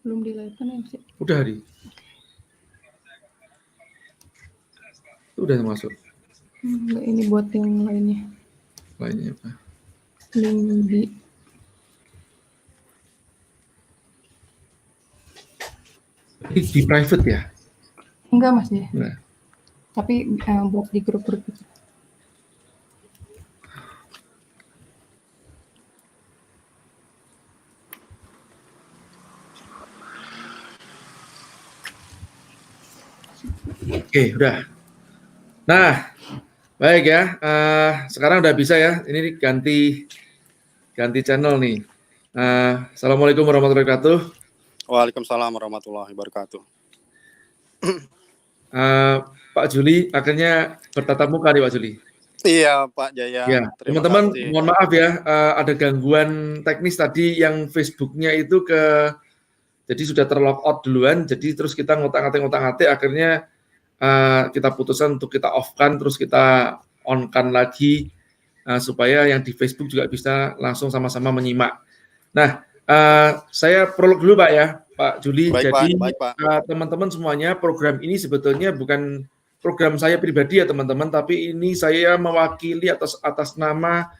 Belum di-live-kan ya, sih? Udah, Di. Udah masuk. Ini buat yang lainnya. Lainnya apa? Link di Di private ya? enggak, Mas ya. Nah. Tapi buat di grup-grup itu. Oke, udah. Nah, baik ya. Sekarang udah bisa ya. Ini ganti channel nih. Assalamualaikum warahmatullahi wabarakatuh. Waalaikumsalam warahmatullahi wabarakatuh. Pak Juli, akhirnya bertatap muka nih Pak Juli. Iya Pak Jaya. Ya, teman-teman mohon maaf ya, ada gangguan teknis tadi yang Facebooknya itu jadi sudah terlogout duluan, jadi terus kita ngotak-ngatik, akhirnya kita putuskan untuk kita off-kan, terus kita on-kan lagi, supaya yang di Facebook juga bisa langsung sama-sama menyimak. Nah, saya prolog dulu Pak ya, Pak Juli. Baik, jadi Pak. Teman-teman semuanya, program ini sebetulnya bukan program saya pribadi ya teman-teman, tapi ini saya mewakili atas nama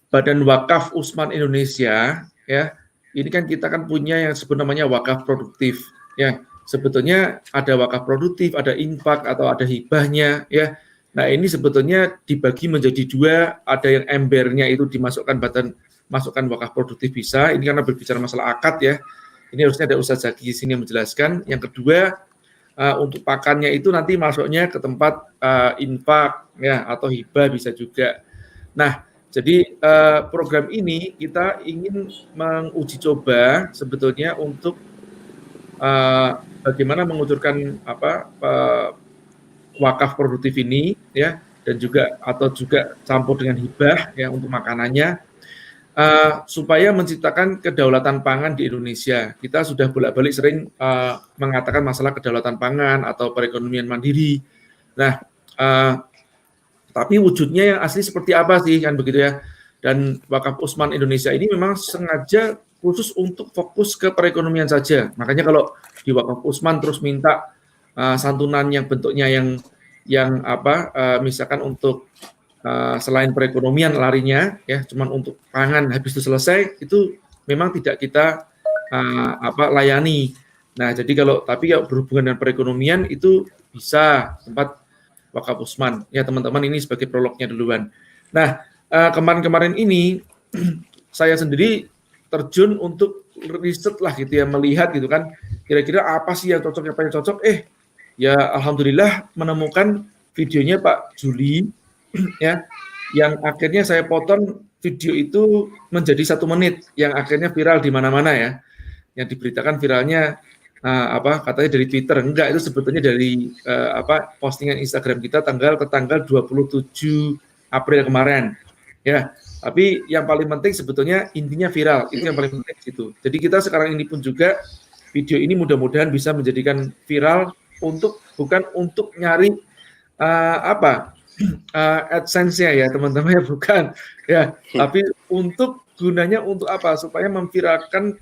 Badan Wakaf Usman Indonesia ya. Ini kan kita kan punya yang namanya wakaf produktif ya. Sebetulnya ada wakaf produktif, ada infak atau ada hibahnya ya. Nah, ini sebetulnya dibagi menjadi dua, ada yang embernya itu masukkan wakaf produktif bisa. Ini karena berbicara masalah akad ya. Ini harusnya ada Ustaz Zaki di sini yang menjelaskan. Yang kedua, untuk pakannya itu nanti masuknya ke tempat infak ya atau hibah bisa juga. Nah, jadi program ini kita ingin menguji coba sebetulnya untuk bagaimana mengucurkan wakaf produktif ini ya, dan juga campur dengan hibah ya untuk makanannya, supaya menciptakan kedaulatan pangan di Indonesia. Kita sudah bolak-balik sering mengatakan masalah kedaulatan pangan atau perekonomian mandiri. Nah, tapi wujudnya yang asli seperti apa sih, kan begitu ya. Dan Wakaf Usman Indonesia ini memang sengaja khusus untuk fokus ke perekonomian saja. Makanya kalau di Wakaf Usman terus minta santunan yang bentuknya yang misalkan untuk selain perekonomian larinya ya cuman untuk pangan habis itu selesai, itu memang tidak kita layani. Nah, jadi kalau berhubungan dengan perekonomian itu bisa tempat Wakaf Usman. Ya teman-teman, ini sebagai prolognya duluan. Nah, kemarin-kemarin ini saya sendiri terjun untuk riset lah gitu ya, melihat gitu kan, kira-kira apa sih yang cocok, apa yang cocok. Ya alhamdulillah menemukan videonya Pak Juli ya, yang akhirnya saya potong video itu menjadi 1 menit, yang akhirnya viral di mana-mana ya. Yang diberitakan viralnya katanya dari Twitter, enggak, itu sebetulnya dari postingan Instagram kita tanggal 27 April kemarin ya. Tapi yang paling penting sebetulnya intinya viral, itu yang paling penting situ. Jadi kita sekarang ini pun juga video ini mudah-mudahan bisa menjadikan viral bukan untuk nyari AdSense-nya ya teman-teman, ya bukan ya, tapi gunanya untuk apa? Supaya memviralkan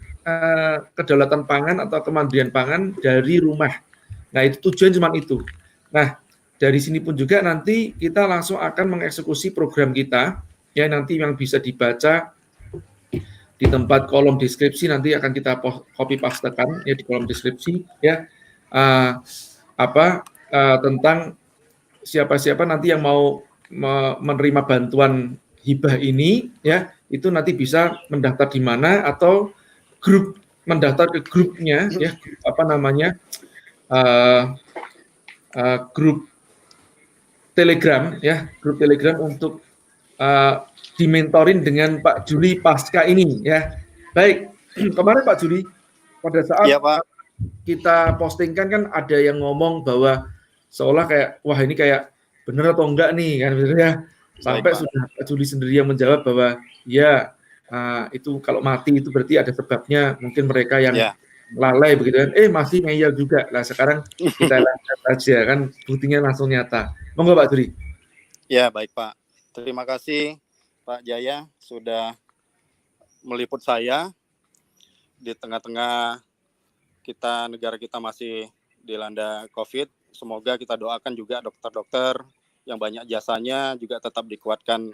kedaulatan pangan atau kemandirian pangan dari rumah. Nah, itu tujuan cuma itu. Nah, dari sini pun juga nanti kita langsung akan mengeksekusi program kita ya, nanti yang bisa dibaca di tempat kolom deskripsi, nanti akan kita copy pastekan ya di kolom deskripsi ya, tentang siapa-siapa nanti yang mau menerima bantuan hibah ini ya, itu nanti bisa mendaftar di mana, atau mendaftar ke grupnya ya, grup Telegram ya, grup Telegram untuk dimentorin dengan Pak Juli pasca ini ya. Baik, kemarin Pak Juli pada saat kita postingkan kan ada yang ngomong bahwa seolah kayak wah ini kayak bener atau enggak nih kan ya, sampai sudah Pak Juli sendiri yang menjawab bahwa ya itu kalau mati itu berarti ada sebabnya, mungkin mereka yang lalai begitu kan, masih ngeyel juga lah. Sekarang kita lihat aja kan, buktinya langsung nyata. Monggo Pak Juli. Ya baik Pak, terima kasih Pak Jaya sudah meliput saya. di tengah-tengah negara kita masih dilanda COVID, semoga kita doakan juga dokter-dokter yang banyak jasanya juga tetap dikuatkan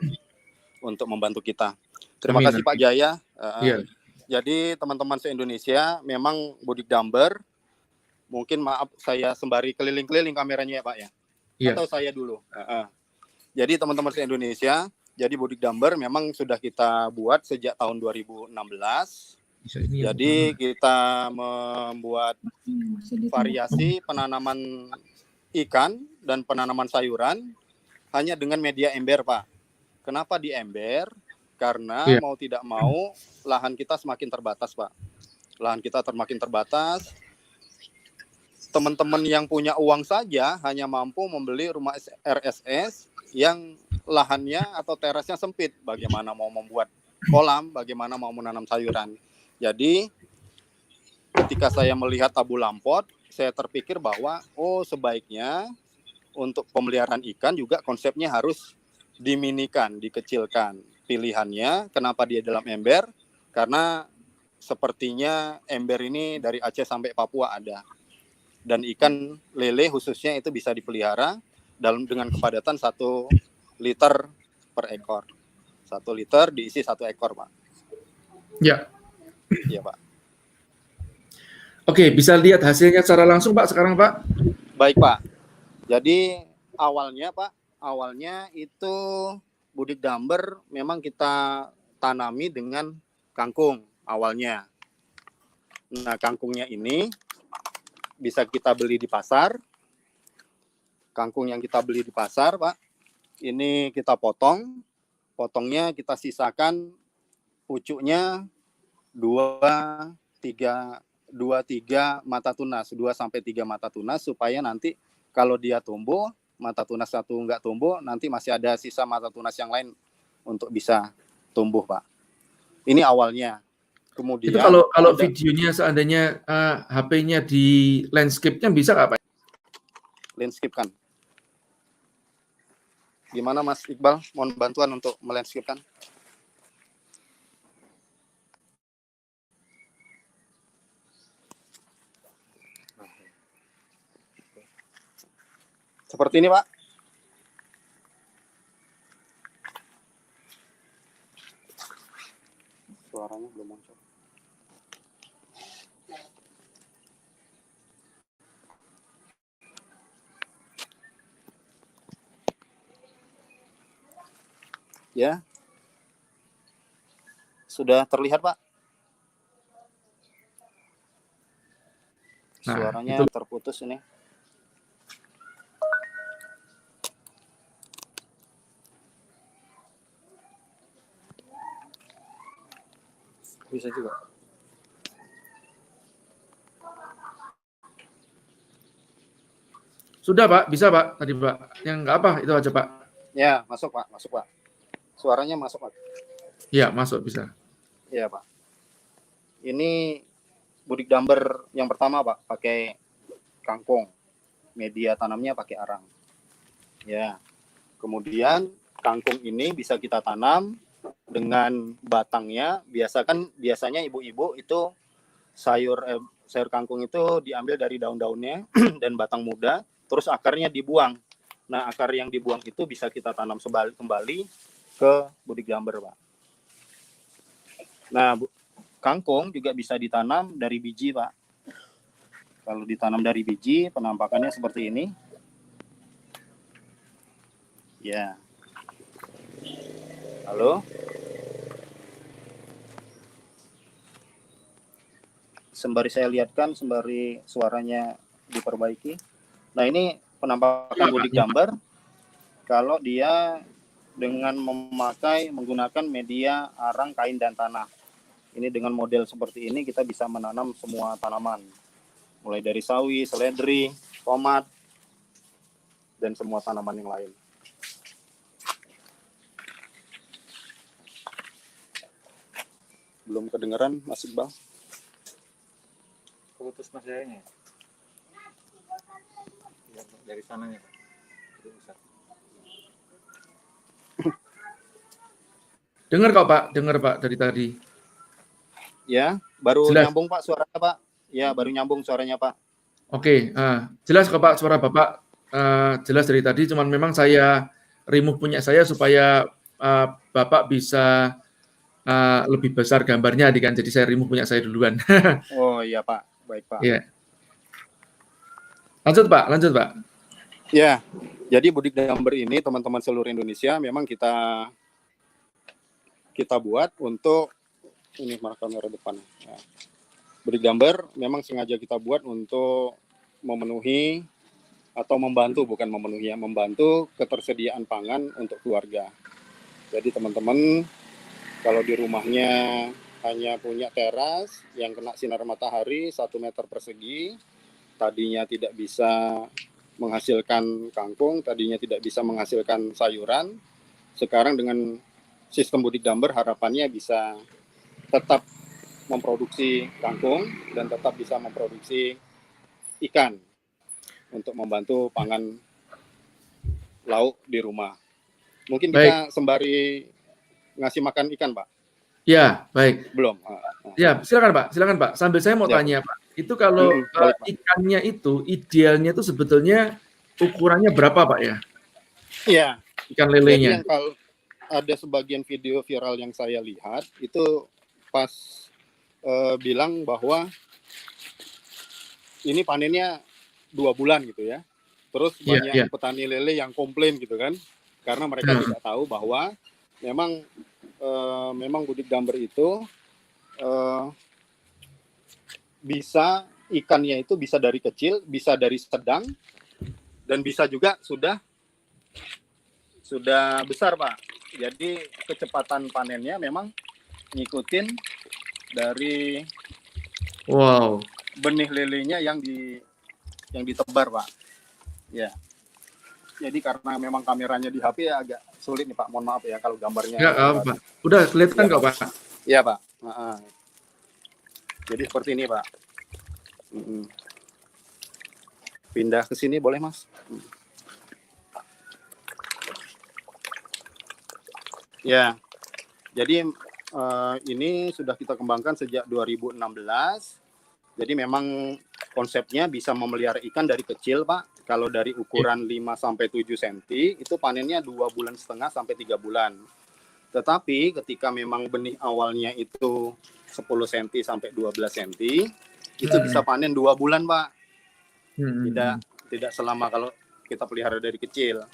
untuk membantu kita. Terima Amin. kasih Pak Jaya. Iya. Jadi teman-teman se-Indonesia, memang Budik Damber, mungkin maaf saya sembari keliling-keliling kameranya ya Pak ya. Iya. Atau saya dulu. Jadi teman-teman se-Indonesia, jadi Budik Damber memang sudah kita buat sejak tahun 2016. Bisa ini ya, Jadi kita membuat Masih di variasi penanaman ikan dan penanaman sayuran hanya dengan media ember, Pak. Kenapa di ember? Karena Iya. mau tidak mau lahan kita semakin terbatas, Pak. Lahan kita semakin terbatas. Teman-teman yang punya uang saja hanya mampu membeli rumah RSS yang lahannya atau terasnya sempit. Bagaimana mau membuat kolam, bagaimana mau menanam sayuran. Jadi ketika saya melihat Tabu Lampot, saya terpikir bahwa sebaiknya untuk pemeliharaan ikan juga konsepnya harus diminikan, dikecilkan. Pilihannya kenapa dia dalam ember? Karena sepertinya ember ini dari Aceh sampai Papua ada. Dan ikan lele khususnya itu bisa dipelihara dengan kepadatan 1 liter per ekor. 1 liter diisi 1 ekor, Pak. Ya. Iya, Pak. Oke, bisa lihat hasilnya secara langsung Pak sekarang Pak? Baik Pak. Jadi awalnya Pak, itu Budik Damber memang kita tanami dengan kangkung awalnya. Nah kangkungnya ini bisa kita beli di pasar. Kangkung yang kita beli di pasar Pak, ini kita potongnya kita sisakan pucuknya 2-3 mata tunas, 2-3 mata tunas supaya nanti kalau dia tumbuh, mata tunas satu nggak tumbuh, nanti masih ada sisa mata tunas yang lain untuk bisa tumbuh, Pak. Ini awalnya. Kemudian itu kalau videonya seandainya HP-nya di landscape-nya bisa nggak Pak? Landscape kan. Gimana Mas Iqbal? Mohon bantuan untuk melandscape kan? Seperti ini, Pak. Suaranya belum muncul. Ya. Sudah terlihat, Pak? Nah, suaranya itu. Terputus ini. Bisa juga. Sudah Pak, bisa Pak tadi Pak. Yang nggak apa itu aja Pak. Ya, masuk Pak. Suaranya masuk Pak. Iya, masuk bisa. Iya Pak. Ini Budik Damber yang pertama Pak, pakai kangkung. Media tanamnya pakai arang. Ya. Kemudian kangkung ini bisa kita tanam dengan batangnya. Biasanya ibu-ibu itu sayur kangkung itu diambil dari daun-daunnya dan batang muda, terus akarnya dibuang. Nah, akar yang dibuang itu bisa kita tanam kembali ke Budik Damber, Pak. Nah, kangkung juga bisa ditanam dari biji, Pak. Kalau ditanam dari biji, penampakannya seperti ini. Ya. Halo? Sembari saya lihatkan, sembari suaranya diperbaiki. Nah, ini penampakan Budik Damber kalau dia dengan menggunakan media arang, kain, dan tanah. Ini dengan model seperti ini kita bisa menanam semua tanaman. Mulai dari sawi, seledri, tomat, dan semua tanaman yang lain. Belum kedengeran, Mas Iqbal? Putus Mas Jayanya. Dari sananya, Pak. Dengar kok Pak, dengar Pak dari tadi. Ya, Baru Jelas. nyambung Pak suaranya Pak. Ya, baru nyambung suaranya Pak. Oke, jelas kok Pak, suara Bapak jelas dari tadi, cuman memang saya remove punya saya supaya Bapak bisa lebih besar gambarnya kan, jadi saya remove punya saya duluan. Oh iya Pak, baik Pak. Iya. Lanjut Pak. Ya, jadi Budik Damber ini teman-teman seluruh Indonesia memang kita buat untuk ini mana kamera depan. Ya. Budik Damber memang sengaja kita buat untuk memenuhi atau membantu, bukan memenuhi, ya, membantu ketersediaan pangan untuk keluarga. Jadi teman-teman kalau di rumahnya hanya punya teras yang kena sinar matahari 1 meter persegi, tadinya tidak bisa menghasilkan kangkung, tadinya tidak bisa menghasilkan sayuran, sekarang dengan sistem Budik Damber harapannya bisa tetap memproduksi kangkung dan tetap bisa memproduksi ikan untuk membantu pangan lauk di rumah. Mungkin kita sembari ngasih makan ikan, Pak. Ya, baik. Belum. Ya, silakan Pak. Sambil saya mau tanya, Pak. Itu kalau ikannya itu idealnya itu sebetulnya ukurannya berapa, Pak ya? Iya. Ikan lelenya. Jadi yang kalau ada sebagian video viral yang saya lihat itu pas bilang bahwa ini panennya 2 bulan gitu ya. Terus banyak petani lele yang komplain gitu kan, karena mereka tidak tahu bahwa memang Budik Damber itu bisa ikannya itu bisa dari kecil, bisa dari sedang, dan bisa juga sudah besar Pak. Jadi kecepatan panennya memang ngikutin dari benih lelenya yang ditebar Pak. Ya. Jadi karena memang kameranya di HP ya agak sulit nih Pak. Mohon maaf ya kalau gambarnya. Ya, Pak. Udah kelihatan kok Pak. Iya Pak. Jadi seperti ini Pak. Pindah ke sini boleh Mas? Ya. Jadi ini sudah kita kembangkan sejak 2016. Jadi memang konsepnya bisa memelihara ikan dari kecil, Pak. Kalau dari ukuran 5 sampai 7 cm itu panennya 2,5 bulan sampai 3 bulan. Tetapi ketika memang benih awalnya itu 10 cm sampai 12 cm, itu bisa panen 2 bulan, Pak. Tidak selama kalau kita pelihara dari kecil.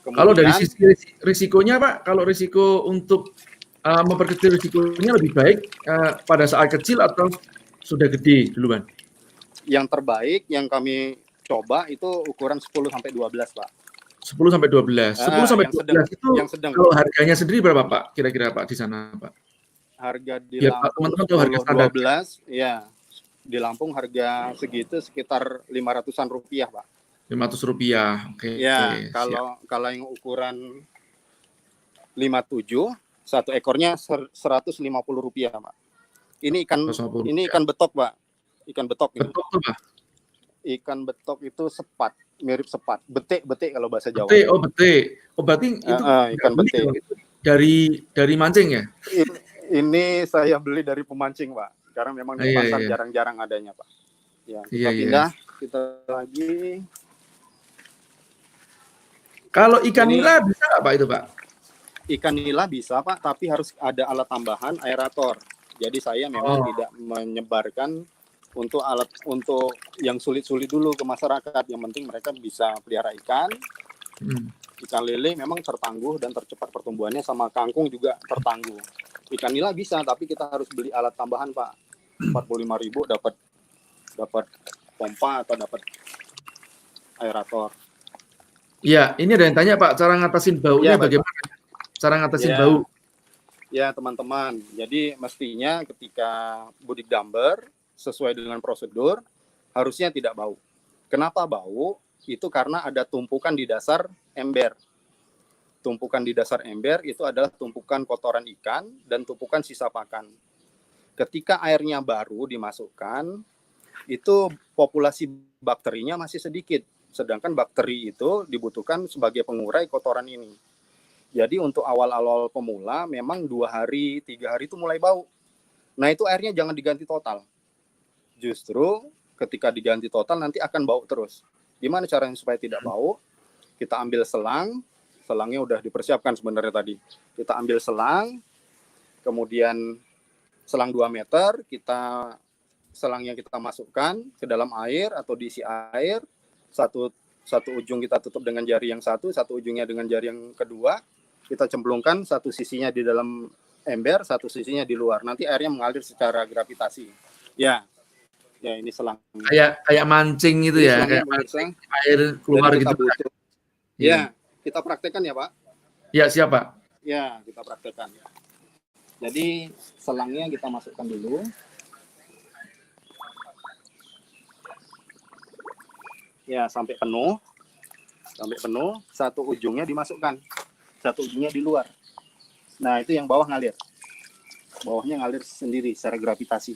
Kemudian, kalau dari sisi risikonya, Pak, kalau risiko untuk memperkecil risikonya lebih baik pada saat kecil atau sudah gede duluan? Yang terbaik yang kami coba itu ukuran 10 sampai 12, Pak. 10 sampai 12. 10 sampai 12 itu yang sedang. Kalau harganya sendiri berapa, Pak? Kira-kira Pak di sana, Pak? Harga di ya, Lampung teman-teman tahu harga standar. 12, ya. Di Lampung harga segitu sekitar 500-an rupiah, Pak. 500 rupiah. Oke. Ya, kalau yang ukuran 57, satu ekornya 150 rupiah, Pak. Ini ikan betok, Pak. Ikan betok. Betok tuh, Pak? Ikan betok itu sepat, mirip sepat. Betik kalau bahasa Jawa. Betik. Berarti itu ikan betik. Dari mancing ya? Ini saya beli dari pemancing, Pak. Karena memang di pasar jarang-jarang adanya, Pak. Ya, kita pindah, kita lagi. Kalau ikan nila bisa nggak, Pak, itu, Pak? Ikan nila bisa, Pak, tapi harus ada alat tambahan aerator. Jadi saya memang tidak menyebarkan untuk yang sulit-sulit dulu ke masyarakat. Yang penting mereka bisa pelihara ikan. Ikan lele memang tertangguh dan tercepat pertumbuhannya, sama kangkung juga tertangguh. Ikan nila bisa, tapi kita harus beli alat tambahan, Pak. 45.000 dapat pompa atau dapat aerator. Iya, ini ada yang tanya, Pak, cara ngatasin baunya bagaimana? Cara ngatasin bau. Ya, teman-teman. Jadi mestinya ketika Budik Damber sesuai dengan prosedur harusnya tidak bau. Kenapa bau? Itu karena ada tumpukan di dasar ember. Tumpukan di dasar ember itu adalah tumpukan kotoran ikan dan tumpukan sisa pakan. Ketika airnya baru dimasukkan, itu populasi bakterinya masih sedikit. Sedangkan bakteri itu dibutuhkan sebagai pengurai kotoran ini. Jadi untuk awal-awal pemula memang 2 hari, 3 hari itu mulai bau. Nah itu airnya jangan diganti total. Justru ketika diganti total nanti akan bau terus. Gimana caranya supaya tidak bau? Kita ambil selang, selangnya udah dipersiapkan sebenarnya tadi. Kita ambil selang, kemudian selang 2 meter, selangnya kita masukkan ke dalam air atau diisi air. Satu ujung kita tutup dengan jari yang satu ujungnya dengan jari yang kedua. Kita cemplungkan satu sisinya di dalam ember, satu sisinya di luar. Nanti airnya mengalir secara gravitasi. Ya ini selang. Kayak mancing gitu ya, kayak mancing air keluar jadi gitu. Butuh. Ya, kita praktekkan ya Pak. Ya, siapa? Ya, kita praktekkan. Jadi selangnya kita masukkan dulu. Ya, sampai penuh. Satu ujungnya dimasukkan. Satu ujungnya di luar. Nah, itu yang bawah ngalir. Bawahnya ngalir sendiri secara gravitasi.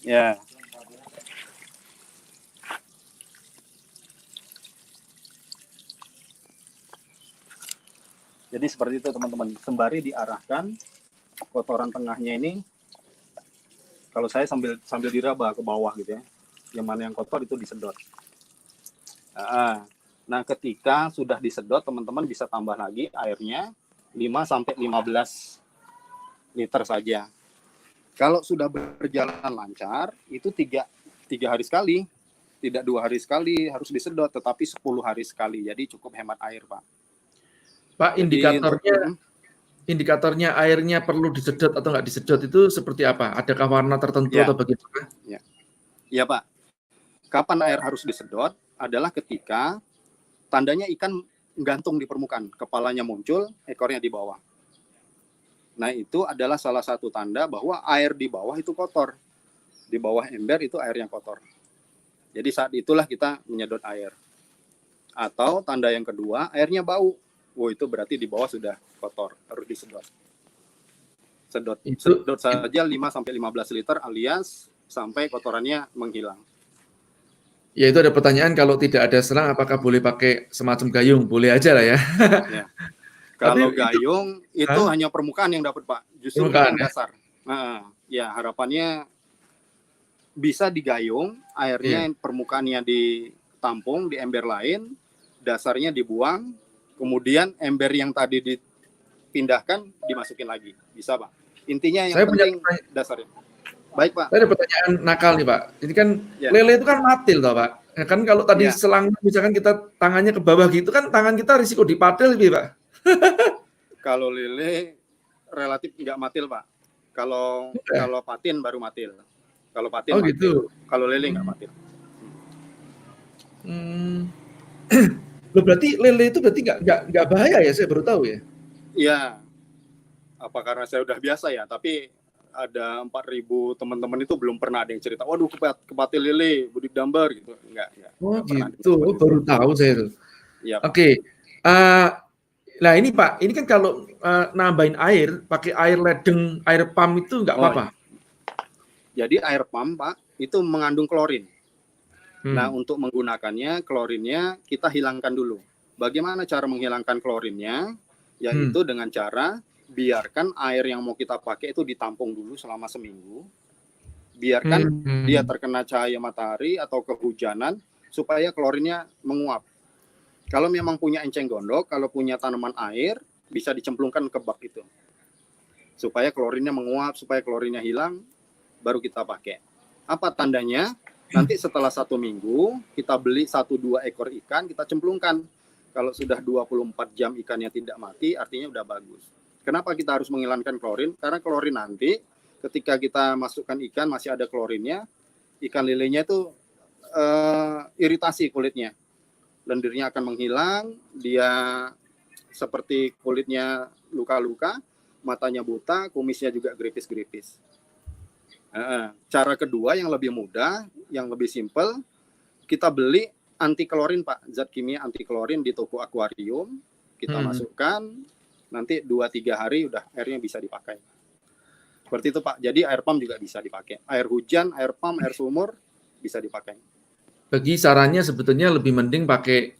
Ya. Jadi seperti itu teman-teman. Sembari diarahkan kotoran tengahnya ini, kalau saya sambil diraba ke bawah gitu ya. Yang mana yang kotor itu disedot. Nah, ketika sudah disedot, teman-teman bisa tambah lagi airnya 5-15 liter saja. Kalau sudah berjalan lancar, itu 3 hari sekali, tidak 2 hari sekali harus disedot, tetapi 10 hari sekali. Jadi cukup hemat air, Pak. Pak, indikatornya airnya perlu disedot atau nggak disedot itu seperti apa? Adakah warna tertentu atau bagaimana? Ya, Pak. Kapan air harus disedot adalah ketika tandanya ikan gantung di permukaan, kepalanya muncul, ekornya di bawah. Nah, itu adalah salah satu tanda bahwa air di bawah itu kotor. Di bawah ember itu air yang kotor. Jadi saat itulah kita menyedot air. Atau tanda yang kedua, airnya bau. Itu berarti di bawah sudah kotor, harus disedot. Sedot saja 5-15 liter alias sampai kotorannya menghilang. Ya, itu ada pertanyaan, kalau tidak ada selang apakah boleh pakai semacam gayung? Boleh aja lah ya. Ya. Kalau gayung itu hanya permukaan yang dapat, Pak. Justru bukan dasar. Ya, harapannya bisa digayung, airnya permukaannya ditampung di ember lain, dasarnya dibuang, kemudian ember yang tadi dipindahkan dimasukin lagi. Bisa, Pak. Intinya yang penting dasarnya. Baik, Pak. Saya ada pertanyaan nakal nih, Pak. Ini kan lele itu kan matil toh, Pak. Ya, kan kalau tadi selang misalkan kita tangannya ke bawah gitu kan tangan kita risiko dipatil lebih, Pak. Kalau lele relatif nggak matil, Pak. Kalau patin baru matil. Kalau patin matil. Gitu. Kalau lele nggak matil. Loh, berarti lele itu berarti nggak bahaya ya? Saya baru tahu ya. Iya. Apa karena saya udah biasa ya? Tapi ada 4.000 teman-teman itu belum pernah ada yang cerita, waduh kepatil lele, budik dambar gitu. Enggak. Gitu. Baru tahu saya itu. Ya, Oke. Nah ini Pak, ini kan kalau nambahin air, pakai air ledeng, air pump itu nggak apa-apa? Jadi air pump, Pak, itu mengandung klorin. Nah, untuk menggunakannya, klorinnya kita hilangkan dulu. Bagaimana cara menghilangkan klorinnya? Yaitu dengan cara biarkan air yang mau kita pakai itu ditampung dulu selama seminggu. Biarkan dia terkena cahaya matahari atau kehujanan supaya klorinnya menguap. Kalau memang punya enceng gondok, kalau punya tanaman air, bisa dicemplungkan ke bak itu. Supaya klorinnya menguap, supaya klorinnya hilang, baru kita pakai. Apa tandanya? Nanti setelah 1 minggu, kita beli 1-2 ekor ikan, kita cemplungkan. Kalau sudah 24 jam ikannya tidak mati, artinya udah bagus. Kenapa kita harus menghilangkan klorin? Karena klorin nanti, ketika kita masukkan ikan, masih ada klorinnya, ikan lelenya itu iritasi kulitnya. Lendirnya akan menghilang, dia seperti kulitnya luka-luka, matanya buta, kumisnya juga geripis-geripis. Cara kedua yang lebih mudah, yang lebih simpel, kita beli anti klorin, Pak, zat kimia anti klorin di toko akuarium, kita masukkan, nanti 2-3 hari udah airnya bisa dipakai. Seperti itu, Pak. Jadi air pump juga bisa dipakai. Air hujan, air pump, air sumur bisa dipakai. Bagi sarannya sebetulnya lebih mending pakai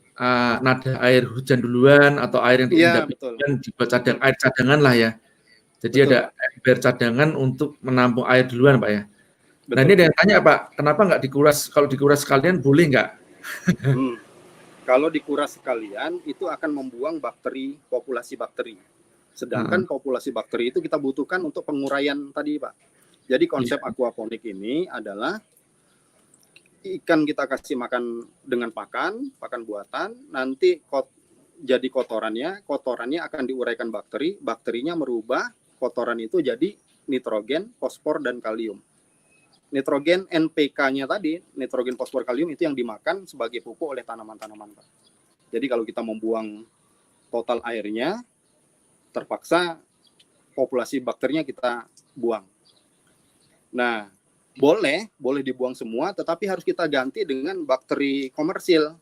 nada air hujan duluan atau air yang dibuat air cadangan lah ya. Jadi Betul, ada ember cadangan untuk menampung air duluan, Pak ya. Nah ini betul. ada yang tanya, Pak, kenapa nggak dikuras? Kalau dikuras sekalian boleh nggak? Hmm. Kalau dikuras sekalian itu akan membuang bakteri, populasi bakteri. Sedangkan populasi bakteri itu kita butuhkan untuk penguraian tadi, Pak. Jadi konsep aquaponik ini adalah ikan kita kasih makan dengan pakan buatan, nanti jadi kotorannya akan diuraikan bakteri, bakterinya merubah kotoran itu jadi nitrogen, fosfor, dan kalium. Nitrogen NPK-nya tadi, nitrogen, fosfor, kalium itu yang dimakan sebagai pupuk oleh tanaman-tanaman, Pak. Jadi kalau kita membuang total airnya, terpaksa populasi bakterinya kita buang. Nah, boleh dibuang semua, tetapi harus kita ganti dengan bakteri komersil.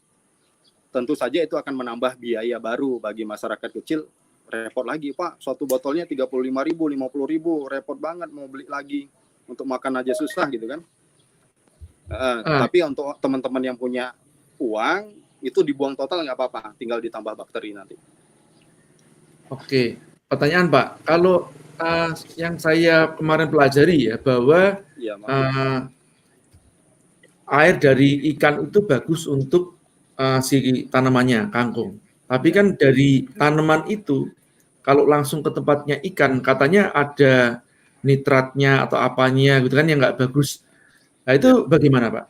Tentu saja itu akan menambah biaya baru bagi masyarakat kecil. Repot lagi, Pak. Suatu botolnya 35.000, 50.000, repot banget mau beli lagi. Untuk makan aja susah gitu kan. Tapi untuk teman-teman yang punya uang, itu dibuang total nggak apa-apa, tinggal ditambah bakteri nanti. Oke, pertanyaan Pak, kalau yang saya kemarin pelajari ya bahwa Iya, air dari ikan itu bagus untuk si tanamannya, kangkung. Tapi kan dari tanaman itu, kalau langsung ke tempatnya ikan, katanya ada nitratnya atau apanya gitu kan yang nggak bagus. Nah itu bagaimana Pak?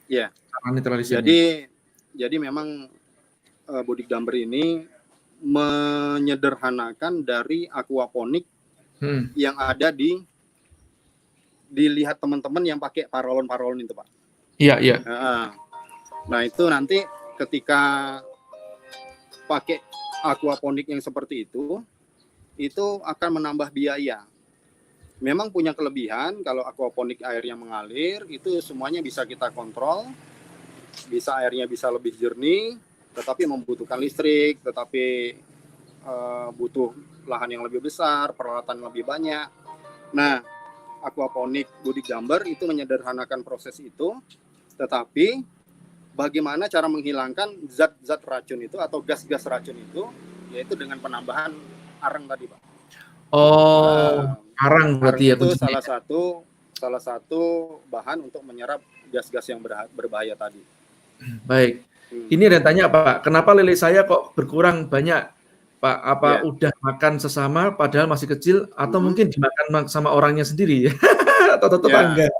Iya. Cara netralisirnya. Jadi memang Bodik Damber ini menyederhanakan dari aquaponik yang ada dilihat teman-teman yang pakai paralon itu, Pak. Iya, iya. Nah, itu nanti ketika pakai aquaponik yang seperti itu akan menambah biaya. Memang punya kelebihan kalau aquaponik airnya mengalir, itu semuanya bisa kita kontrol, airnya bisa lebih jernih, tetapi membutuhkan listrik, tetapi butuh lahan yang lebih besar, peralatan lebih banyak. Nah, aquaponik Bodik Damber itu menyederhanakan proses itu, tetapi bagaimana cara menghilangkan zat-zat racun itu atau gas-gas racun itu, yaitu dengan penambahan arang tadi, Pak. Arang berarti ya. Itu salah satu bahan untuk menyerap gas-gas yang berbahaya tadi. Baik. Ini ada yang tanya Pak, kenapa lele saya kok berkurang banyak? Pak, apa udah makan sesama padahal masih kecil atau mungkin dimakan sama orangnya sendiri atau tetangga?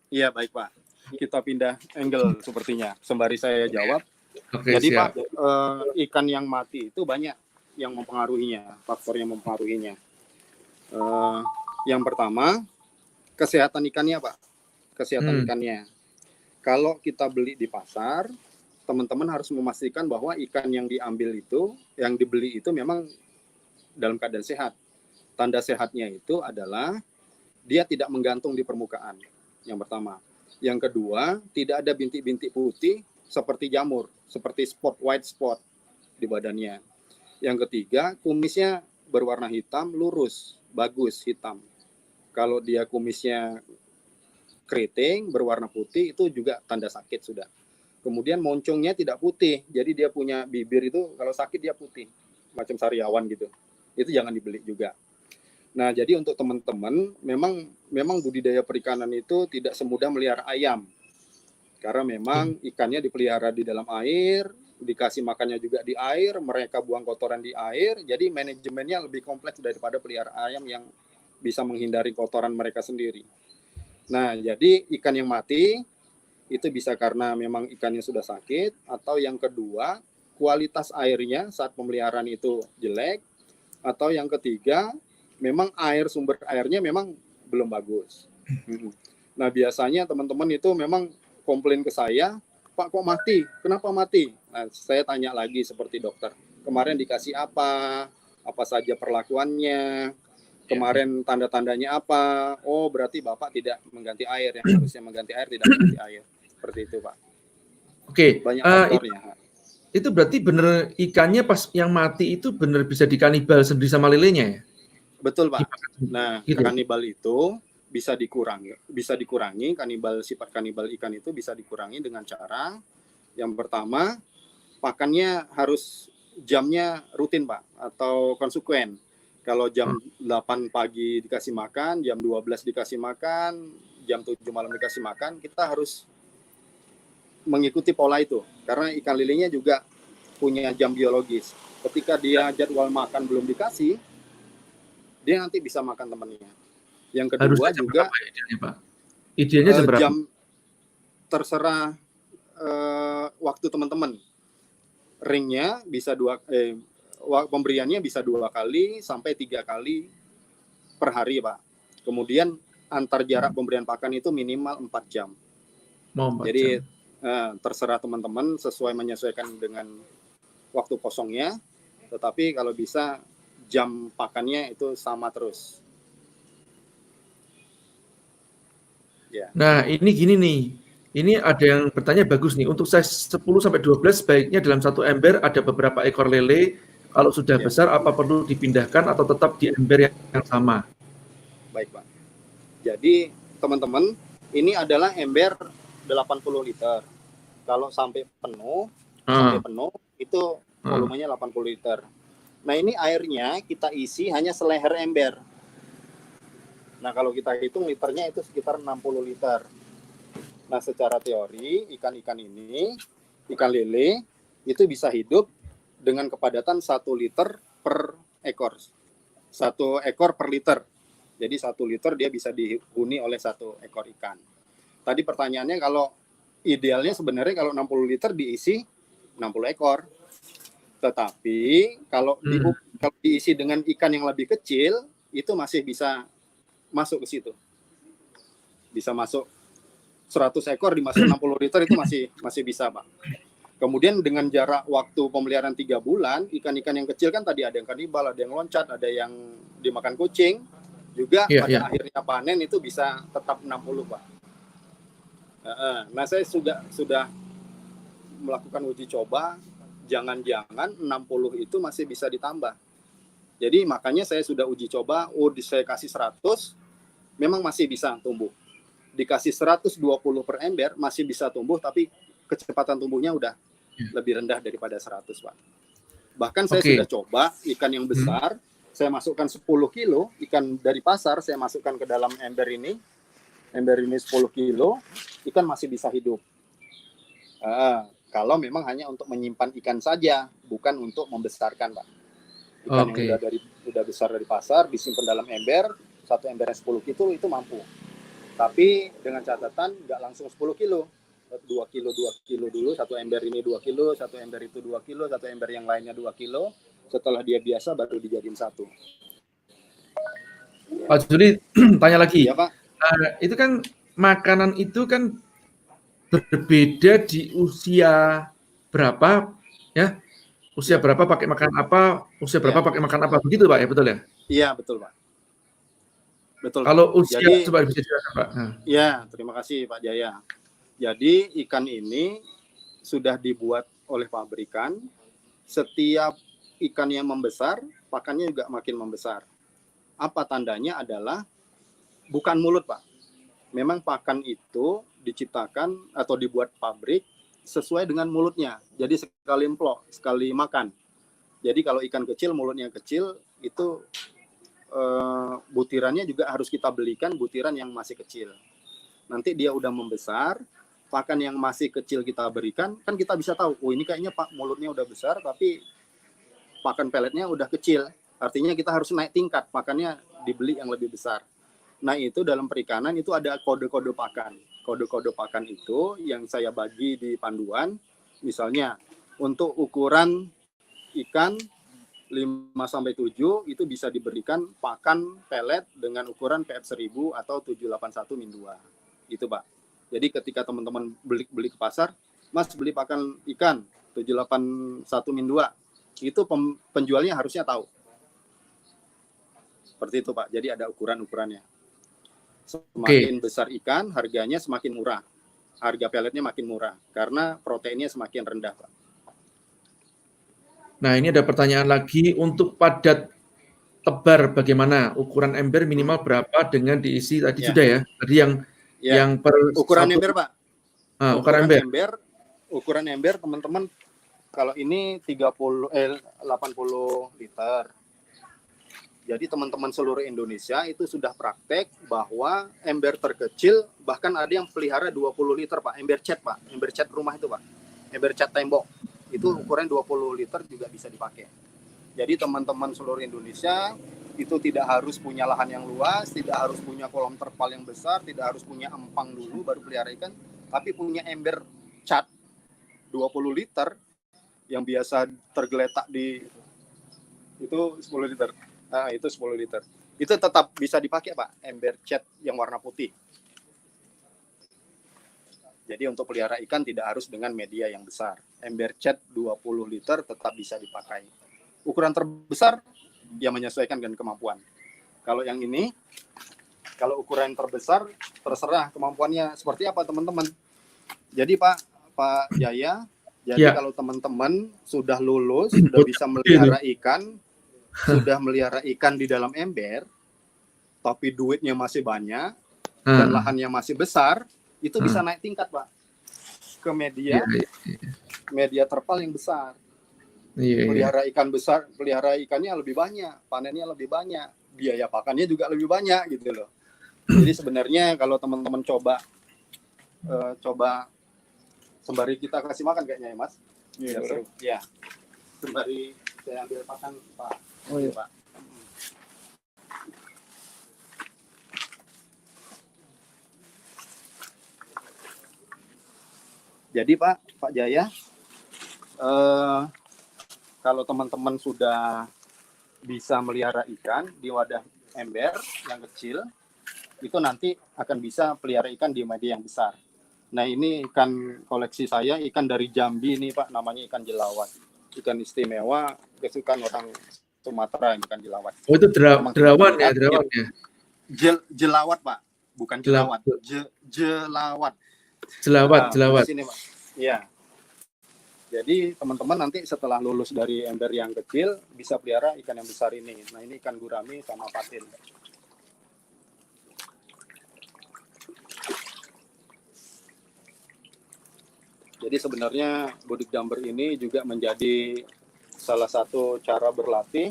Iya, baik Pak. Kita pindah angle sepertinya. Sembari saya jawab. Oke, jadi siap. Pak, ikan yang mati itu banyak yang mempengaruhinya, faktor yang mempengaruhinya. Yang pertama, kesehatan ikannya, Pak. Kesehatan ikannya. Kalau kita beli di pasar, teman-teman harus memastikan bahwa ikan yang diambil itu, yang dibeli itu memang dalam keadaan sehat. Tanda sehatnya itu adalah dia tidak menggantung di permukaan. Yang pertama. Yang kedua, tidak ada bintik-bintik putih seperti jamur, seperti white spot di badannya. Yang ketiga, kumisnya berwarna hitam, lurus, bagus, hitam. Kalau dia kumisnya keriting, berwarna putih, itu juga tanda sakit sudah. Kemudian moncongnya tidak putih, jadi dia punya bibir itu kalau sakit dia putih, macam sariawan gitu. Itu jangan dibeli juga. Nah, jadi untuk teman-teman, memang budidaya perikanan itu tidak semudah melihara ayam. Karena memang ikannya dipelihara di dalam air, dikasih makannya juga di air, mereka buang kotoran di air, jadi manajemennya lebih kompleks daripada pelihara ayam yang bisa menghindari kotoran mereka sendiri. Nah, jadi ikan yang mati itu bisa karena memang ikannya sudah sakit, atau yang kedua, kualitas airnya saat pemeliharaan itu jelek, atau yang ketiga, memang sumber airnya memang belum bagus. Nah, biasanya teman-teman itu memang komplain ke saya, Pak kok mati? Kenapa mati? Nah, saya tanya lagi seperti dokter. Kemarin dikasih apa saja perlakuannya, kemarin tanda-tandanya apa? Oh, berarti Bapak tidak mengganti air, yang harusnya mengganti air tidak mengganti air. Seperti itu, Pak. Oke. Banyak faktornya. Itu berarti benar ikannya pas yang mati itu benar bisa dikanibal sendiri sama lelenya ya? Betul, Pak. Nah, kanibal itu bisa dikurangi, sifat kanibal ikan itu bisa dikurangi dengan cara yang pertama, pakannya harus jamnya rutin, Pak, atau konsekuen. Kalau jam 8 pagi dikasih makan, jam 12 dikasih makan, jam 7 malam dikasih makan, kita harus mengikuti pola itu. Karena ikan lelenya juga punya jam biologis. Ketika dia jadwal makan belum dikasih, dia nanti bisa makan temannya. Yang kedua Harusnya jam juga berapa idealnya, Pak? Idealnya jam berapa? jam terserah waktu teman-teman. Ringnya bisa pemberiannya bisa 2 kali sampai 3 kali per hari, Pak. Kemudian antar jarak pemberian pakan itu minimal 4 jam. Mau 4 Jadi jam. terserah teman-teman menyesuaikan dengan waktu kosongnya, tetapi kalau bisa jam pakannya itu sama terus. Ya. Nah, ini gini nih. Ini ada yang bertanya bagus nih. Untuk size 10 sampai 12 sebaiknya dalam satu ember ada beberapa ekor lele. Kalau sudah Ya. besar apa perlu dipindahkan atau tetap di ember yang sama? Baik, Pak. Jadi, teman-teman, ini adalah ember 80 liter. Kalau sampai penuh itu volumenya 80 liter. Nah, ini airnya kita isi hanya seleher ember. Nah, kalau kita hitung liternya itu sekitar 60 liter. Nah, secara teori, ikan-ikan ini, ikan lele, itu bisa hidup dengan kepadatan 1 liter per ekor. 1 ekor per liter. Jadi 1 liter dia bisa dihuni oleh 1 ekor ikan. Tadi pertanyaannya kalau idealnya sebenarnya kalau 60 liter diisi 60 ekor. Tetapi kalau diisi dengan ikan yang lebih kecil, itu masih bisa masuk ke situ. Bisa masuk 100 ekor dimasuk 60 liter itu masih bisa, Pak. Kemudian dengan jarak waktu pemeliharaan 3 bulan, ikan-ikan yang kecil kan tadi ada yang kanibal, ada yang loncat, ada yang dimakan kucing, juga pada akhirnya panen itu bisa tetap 60, Pak. Nah, saya sudah melakukan uji coba, jangan-jangan 60 itu masih bisa ditambah. Jadi makanya saya sudah uji coba, saya kasih 100, memang masih bisa tumbuh. Dikasih 120 per ember masih bisa tumbuh, tapi kecepatan tumbuhnya udah lebih rendah daripada 100, Pak. Bahkan saya sudah coba ikan yang besar, saya masukkan 10 kilo ikan dari pasar, saya masukkan ke dalam ember ini 10 kilo, ikan masih bisa hidup. Kalau memang hanya untuk menyimpan ikan saja, bukan untuk membesarkan, Pak. Ikan yang udah besar dari pasar disimpan dalam ember, 1 ember 10 kilo itu mampu. Tapi dengan catatan nggak langsung 10 kilo. 2 kilo dulu, 1 ember ini 2 kilo, 1 ember itu 2 kilo, 1 ember yang lainnya 2 kilo. Setelah dia biasa baru dijadiin 1. Pak Juri, tanya lagi. Ya, Pak. Itu kan makanan itu kan berbeda di usia berapa, ya? Usia berapa pakai makan apa, usia berapa pakai makan apa, begitu, Pak, ya, betul ya? Iya, betul, Pak. Betul. Kalau usia, coba bisa jelaskan, Pak. Ya, terima kasih Pak Jaya. Jadi ikan ini sudah dibuat oleh pabrikan. Setiap ikan yang membesar, pakannya juga makin membesar. Apa tandanya adalah bukan mulut, Pak. Memang pakan itu diciptakan atau dibuat pabrik sesuai dengan mulutnya. Jadi sekali emplok, sekali makan. Jadi kalau ikan kecil, mulutnya kecil, itu butirannya juga harus kita belikan butiran yang masih kecil. Nanti dia udah membesar, pakan yang masih kecil kita berikan, kan kita bisa tahu, oh ini kayaknya mulutnya udah besar, tapi pakan peletnya udah kecil. Artinya kita harus naik tingkat, pakannya dibeli yang lebih besar. Nah itu dalam perikanan itu ada kode-kode pakan. Kode-kode pakan itu yang saya bagi di panduan, misalnya untuk ukuran ikan 5-7 itu bisa diberikan pakan pelet dengan ukuran PF 1000 atau 781-2. Itu, Pak. Jadi ketika teman-teman beli ke pasar, Mas beli pakan ikan 781-2, itu penjualnya harusnya tahu. Seperti itu, Pak. Jadi ada ukuran-ukurannya. Semakin besar ikan, harganya semakin murah. Harga peletnya makin murah karena proteinnya semakin rendah, Pak. Nah, ini ada pertanyaan lagi, untuk padat tebar bagaimana? Ukuran ember minimal berapa dengan diisi tadi sudah ya? Tadi yang per ukuran ember, Pak. Ukuran ember teman-teman kalau ini 80 liter. Jadi teman-teman seluruh Indonesia itu sudah praktek bahwa ember terkecil, bahkan ada yang pelihara 20 liter Pak, ember cat Pak, ember cat rumah itu Pak, ember cat tembok, itu ukuran 20 liter juga bisa dipakai. Jadi teman-teman seluruh Indonesia itu tidak harus punya lahan yang luas, tidak harus punya kolam terpal yang besar, tidak harus punya empang dulu baru pelihara ikan, tapi punya ember cat 20 liter yang biasa tergeletak di itu 10 liter. Nah, itu 10 liter. Itu tetap bisa dipakai, Pak, ember cat yang warna putih. Jadi untuk pelihara ikan tidak harus dengan media yang besar. Ember cat 20 liter tetap bisa dipakai. Ukuran terbesar ya menyesuaikan dengan kemampuan. Kalau yang ini, kalau ukuran terbesar terserah kemampuannya seperti apa, teman-teman. Jadi Pak Jaya, jadi kalau teman-teman sudah lulus, sudah bisa melihara ikan, sudah melihara ikan di dalam ember, tapi duitnya masih banyak dan lahannya masih besar, itu bisa naik tingkat, Pak, ke media terpal yang besar. Pelihara ikan besar, pelihara ikannya lebih banyak, panennya lebih banyak, biaya pakannya juga lebih banyak gitu loh. Jadi sebenarnya kalau teman-teman coba sembari kita kasih makan kayaknya ya, Mas. Iya, seru. Ya. Sembari saya ambil pakan, Pak. Oh iya, Pak. Jadi Pak Jaya, kalau teman-teman sudah bisa melihara ikan di wadah ember yang kecil, itu nanti akan bisa pelihara ikan di media yang besar. Nah, ini ikan koleksi saya, ikan dari Jambi ini, Pak, namanya ikan jelawat. Ikan istimewa, kesukaan orang Sumatera, ikan jelawat. Oh, itu derawan ya? Jelawat, Pak. Bukan jelawat. Jelawat. Jelawat. Sini, Pak. Iya. Jadi teman-teman nanti setelah lulus dari ember yang kecil bisa pelihara ikan yang besar ini. Nah, ini ikan gurami sama patin. Jadi sebenarnya bodik jumper ini juga menjadi salah satu cara berlatih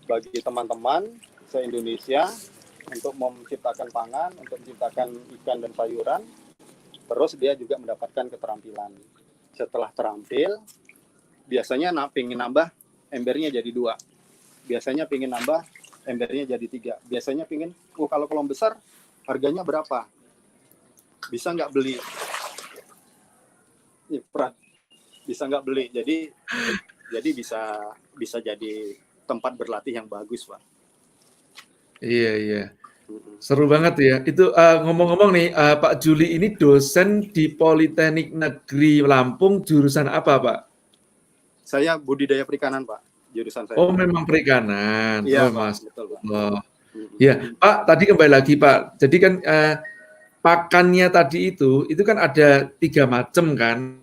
bagi teman-teman se-Indonesia untuk menciptakan pangan, untuk menciptakan ikan dan sayuran. Terus dia juga mendapatkan keterampilan. Setelah terampil, biasanya pengen nambah embernya jadi 2. Biasanya pengen nambah embernya jadi 3. Biasanya pengen, kalau kolam besar harganya berapa? Bisa nggak beli? Bisa nggak beli? Jadi bisa jadi tempat berlatih yang bagus, Pak. Iya. Seru banget ya. Itu ngomong-ngomong nih, Pak Juli ini dosen di Politeknik Negeri Lampung, jurusan apa, Pak? Saya budidaya perikanan, Pak, jurusan saya. Oh, memang perikanan. Iya, Pak, Mas. Betul, Pak. Oh. Ya, Pak, tadi kembali lagi, Pak. Jadi kan pakannya tadi itu kan ada 3 macam kan?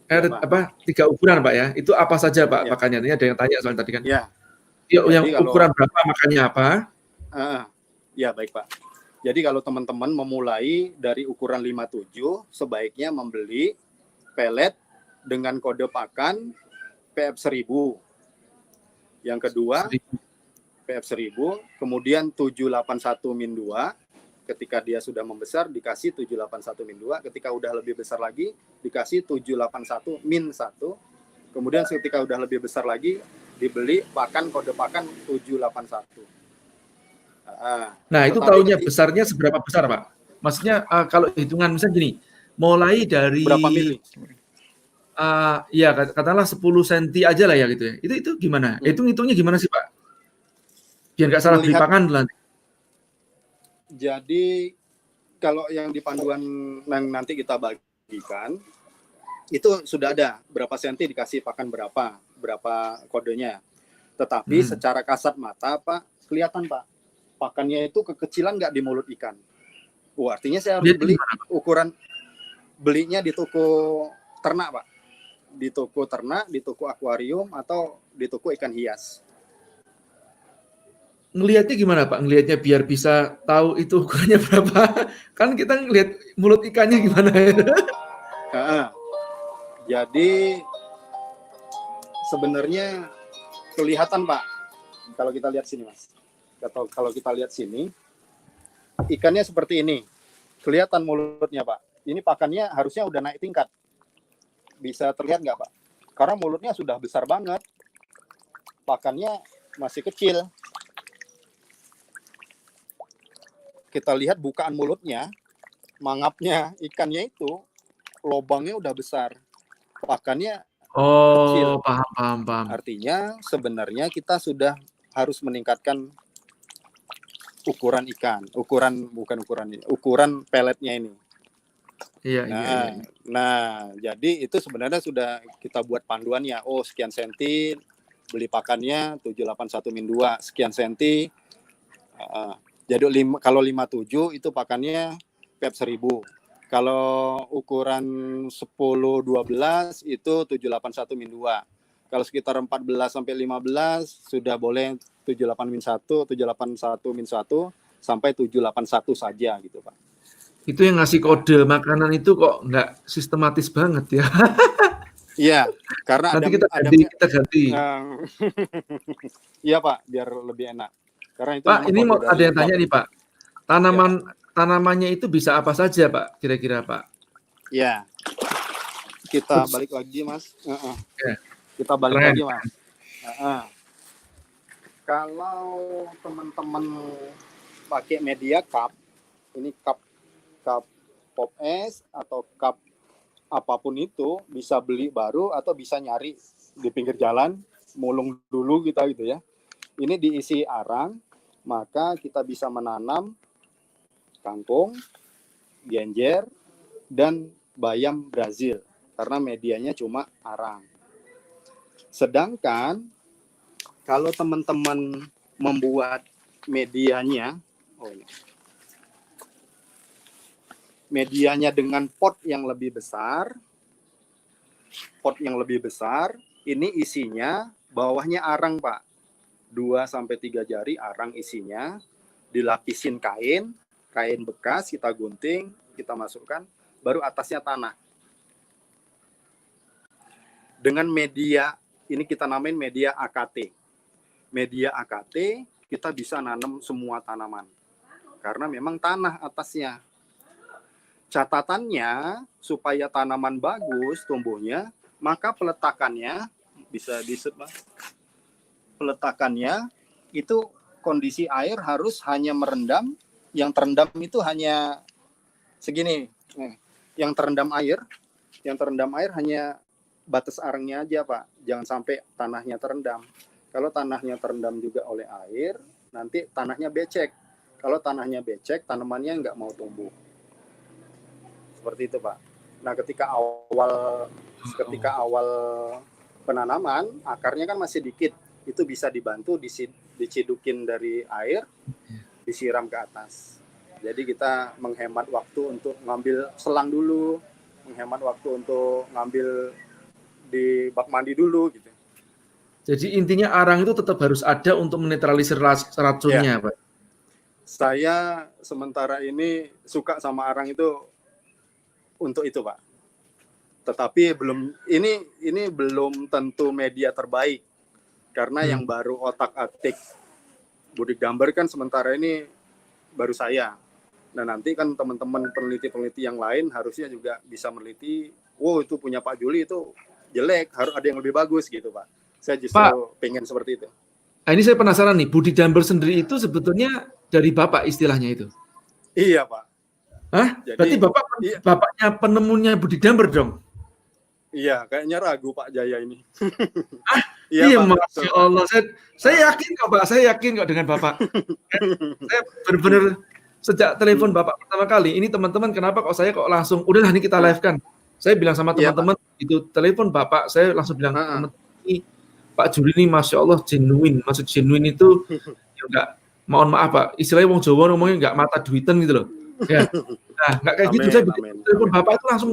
3 ukuran, Pak ya? Itu apa saja, Pak, pakannya? Ini ada yang tanya soal tadi kan? Iya. Yang ukuran berapa, makannya apa? Ya, baik, Pak. Jadi kalau teman-teman memulai dari ukuran 57, sebaiknya membeli pelet dengan kode pakan PF1000. Yang kedua, PF1000, kemudian 781-2. Ketika dia sudah membesar, dikasih 781-2. Ketika udah lebih besar lagi, dikasih 781-1. Kemudian ketika udah lebih besar lagi, dibeli pakan kode pakan 781. Nah, itu tahunya besarnya seberapa besar, Pak? Maksudnya kalau hitungan misalnya gini, mulai dari berapa mili? Ya katakanlah 10 cm aja lah ya gitu ya. Itu gimana? Hitungnya gimana sih, Pak? Biar nggak salah beli pakan nanti. Jadi kalau yang di panduan yang nanti kita bagikan itu sudah ada berapa senti dikasih pakan berapa kodenya. Tetapi secara kasat mata, Pak, kelihatan, Pak, pakannya itu kekecilan nggak di mulut ikan. Artinya saya harus beli ukuran, belinya di toko ternak, Pak. Di toko ternak, di toko akuarium, atau di toko ikan hias. Ngelihatnya gimana, Pak? Ngelihatnya biar bisa tahu itu ukurannya berapa. Kan kita ngelihat mulut ikannya gimana ya. Jadi sebenarnya kelihatan, Pak. Kalau kita lihat sini, Mas. Atau kalau kita lihat sini, ikannya seperti ini. Kelihatan mulutnya, Pak. Ini pakannya harusnya udah naik tingkat. Bisa terlihat nggak, Pak? Karena mulutnya sudah besar banget. Pakannya masih kecil. Kita lihat bukaan mulutnya, mangapnya ikannya itu, lobangnya udah besar. Pakannya kecil. Oh, paham. Artinya sebenarnya kita sudah harus meningkatkan ukuran ikan, ukuran peletnya ini. Iya. Nah, jadi itu sebenarnya sudah kita buat panduannya. Oh, sekian senti, beli pakannya 781 min 2, sekian senti. Jadi kalau 57 itu pakannya PEP 1000. Kalau ukuran 10-12 itu 781 min 2. Kalau sekitar 14 sampai 15 sudah boleh 78 min 1, 781 min 1 sampai 781 saja gitu, Pak. Itu yang ngasih kode makanan itu kok nggak sistematis banget ya. Iya, karena Nanti kita ganti. Iya, Pak, biar lebih enak. Karena itu Pak, ini mau ada yang tanya nih, Pak. Tanamannya itu bisa apa saja, Pak? Kira-kira, Pak? Ya, kita balik lagi, Mas. Ya. Kita balik Keren. lagi, Mas. Kalau teman-teman pakai media cup, ini cup pop es atau cup apapun itu bisa beli baru atau bisa nyari di pinggir jalan, mulung dulu kita gitu ya. Ini diisi arang, maka kita bisa menanam kangkung, genjer, dan bayam Brazil karena medianya cuma arang. Sedangkan kalau teman-teman membuat medianya, medianya dengan pot yang lebih besar, ini isinya bawahnya arang, Pak. 2-3 jari arang isinya, dilapisin kain bekas, kita gunting, kita masukkan, baru atasnya tanah. Dengan media, ini kita namain media AKT. Media AKT, kita bisa nanam semua tanaman. Karena memang tanah atasnya. Catatannya, supaya tanaman bagus tumbuhnya, maka peletakannya, bisa disebut, peletakannya, itu kondisi air harus hanya merendam, yang terendam itu hanya segini. Yang terendam air hanya batas arangnya aja, Pak. Jangan sampai tanahnya terendam. Kalau tanahnya terendam juga oleh air, nanti tanahnya becek. Kalau tanahnya becek, tanamannya nggak mau tumbuh. Seperti itu, Pak. Nah, ketika awal penanaman, akarnya kan masih dikit. Itu bisa dibantu dicidukin dari air, disiram ke atas. Jadi kita menghemat waktu untuk ngambil selang dulu, menghemat waktu untuk ngambil di bak mandi dulu gitu. Jadi intinya arang itu tetap harus ada untuk menetralisir racunnya, Pak. Saya sementara ini suka sama arang itu untuk itu, Pak. Tetapi ini belum tentu media terbaik. Karena yang baru otak-atik Budi Gambar kan sementara ini baru saya. Nah, nanti kan teman-teman peneliti-peneliti yang lain harusnya juga bisa meneliti, itu punya Pak Juli itu jelek, harus ada yang lebih bagus gitu, Pak. Saya justru pengen seperti itu. Nah, ini saya penasaran nih, Budi Gambar sendiri itu sebetulnya dari Bapak istilahnya itu? Iya, Pak. Hah? Berarti Bapaknya penemunya Budi Gambar dong? Iya, kayaknya ragu Pak Jaya ini. Iya, Masya Allah. Saya yakin kok, Pak. Saya yakin kok dengan Bapak. Saya benar-benar sejak telepon Bapak pertama kali, ini teman-teman kenapa kok saya kok langsung, udahlah ini kita live kan. Saya bilang sama teman-teman, itu telepon Bapak, saya langsung bilang, teman-teman ini Pak Juli ini Masya Allah genuine. Maksud genuine itu, ya enggak, mohon maaf Pak, istilahnya wong Jawa ngomongnya enggak mata duitan gitu loh. Ya. Nah, enggak kayak gitu. Saya telepon Bapak itu langsung,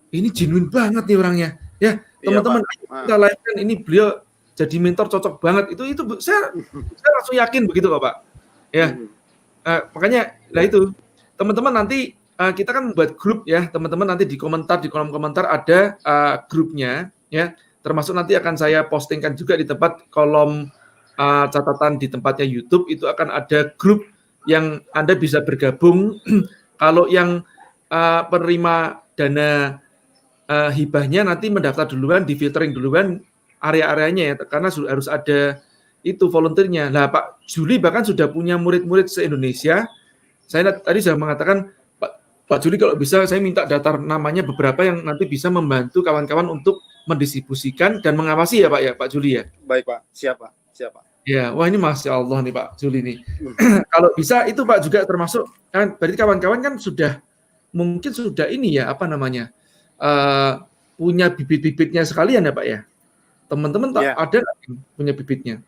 ini genuine banget nih orangnya. Ya, teman-teman, kita live kan, ini beliau jadi mentor cocok banget. Itu saya langsung yakin begitu kok Pak. Ya. Makanya lah itu teman-teman nanti kita kan buat grup ya, teman-teman nanti di kolom komentar ada grupnya ya, termasuk nanti akan saya postingkan juga di tempat kolom catatan di tempatnya YouTube itu akan ada grup yang Anda bisa bergabung. Kalau yang penerima dana hibahnya nanti mendaftar duluan, di filtering duluan area-areanya ya, karena harus ada itu volunteernya. Nah, Pak Juli bahkan sudah punya murid-murid se-Indonesia. Saya tadi sudah mengatakan, Pak Juli kalau bisa saya minta daftar namanya beberapa yang nanti bisa membantu kawan-kawan untuk mendistribusikan dan mengawasi ya Pak ya, Pak Juli ya. Baik Pak, siap Pak, siap Pak. Ya, wah ini Masya Allah nih Pak Juli nih. Kalau bisa itu Pak juga termasuk, kan berarti kawan-kawan kan mungkin sudah ini ya, apa namanya, punya bibit-bibitnya sekalian ya Pak ya. Teman-teman ada nggak punya bibitnya?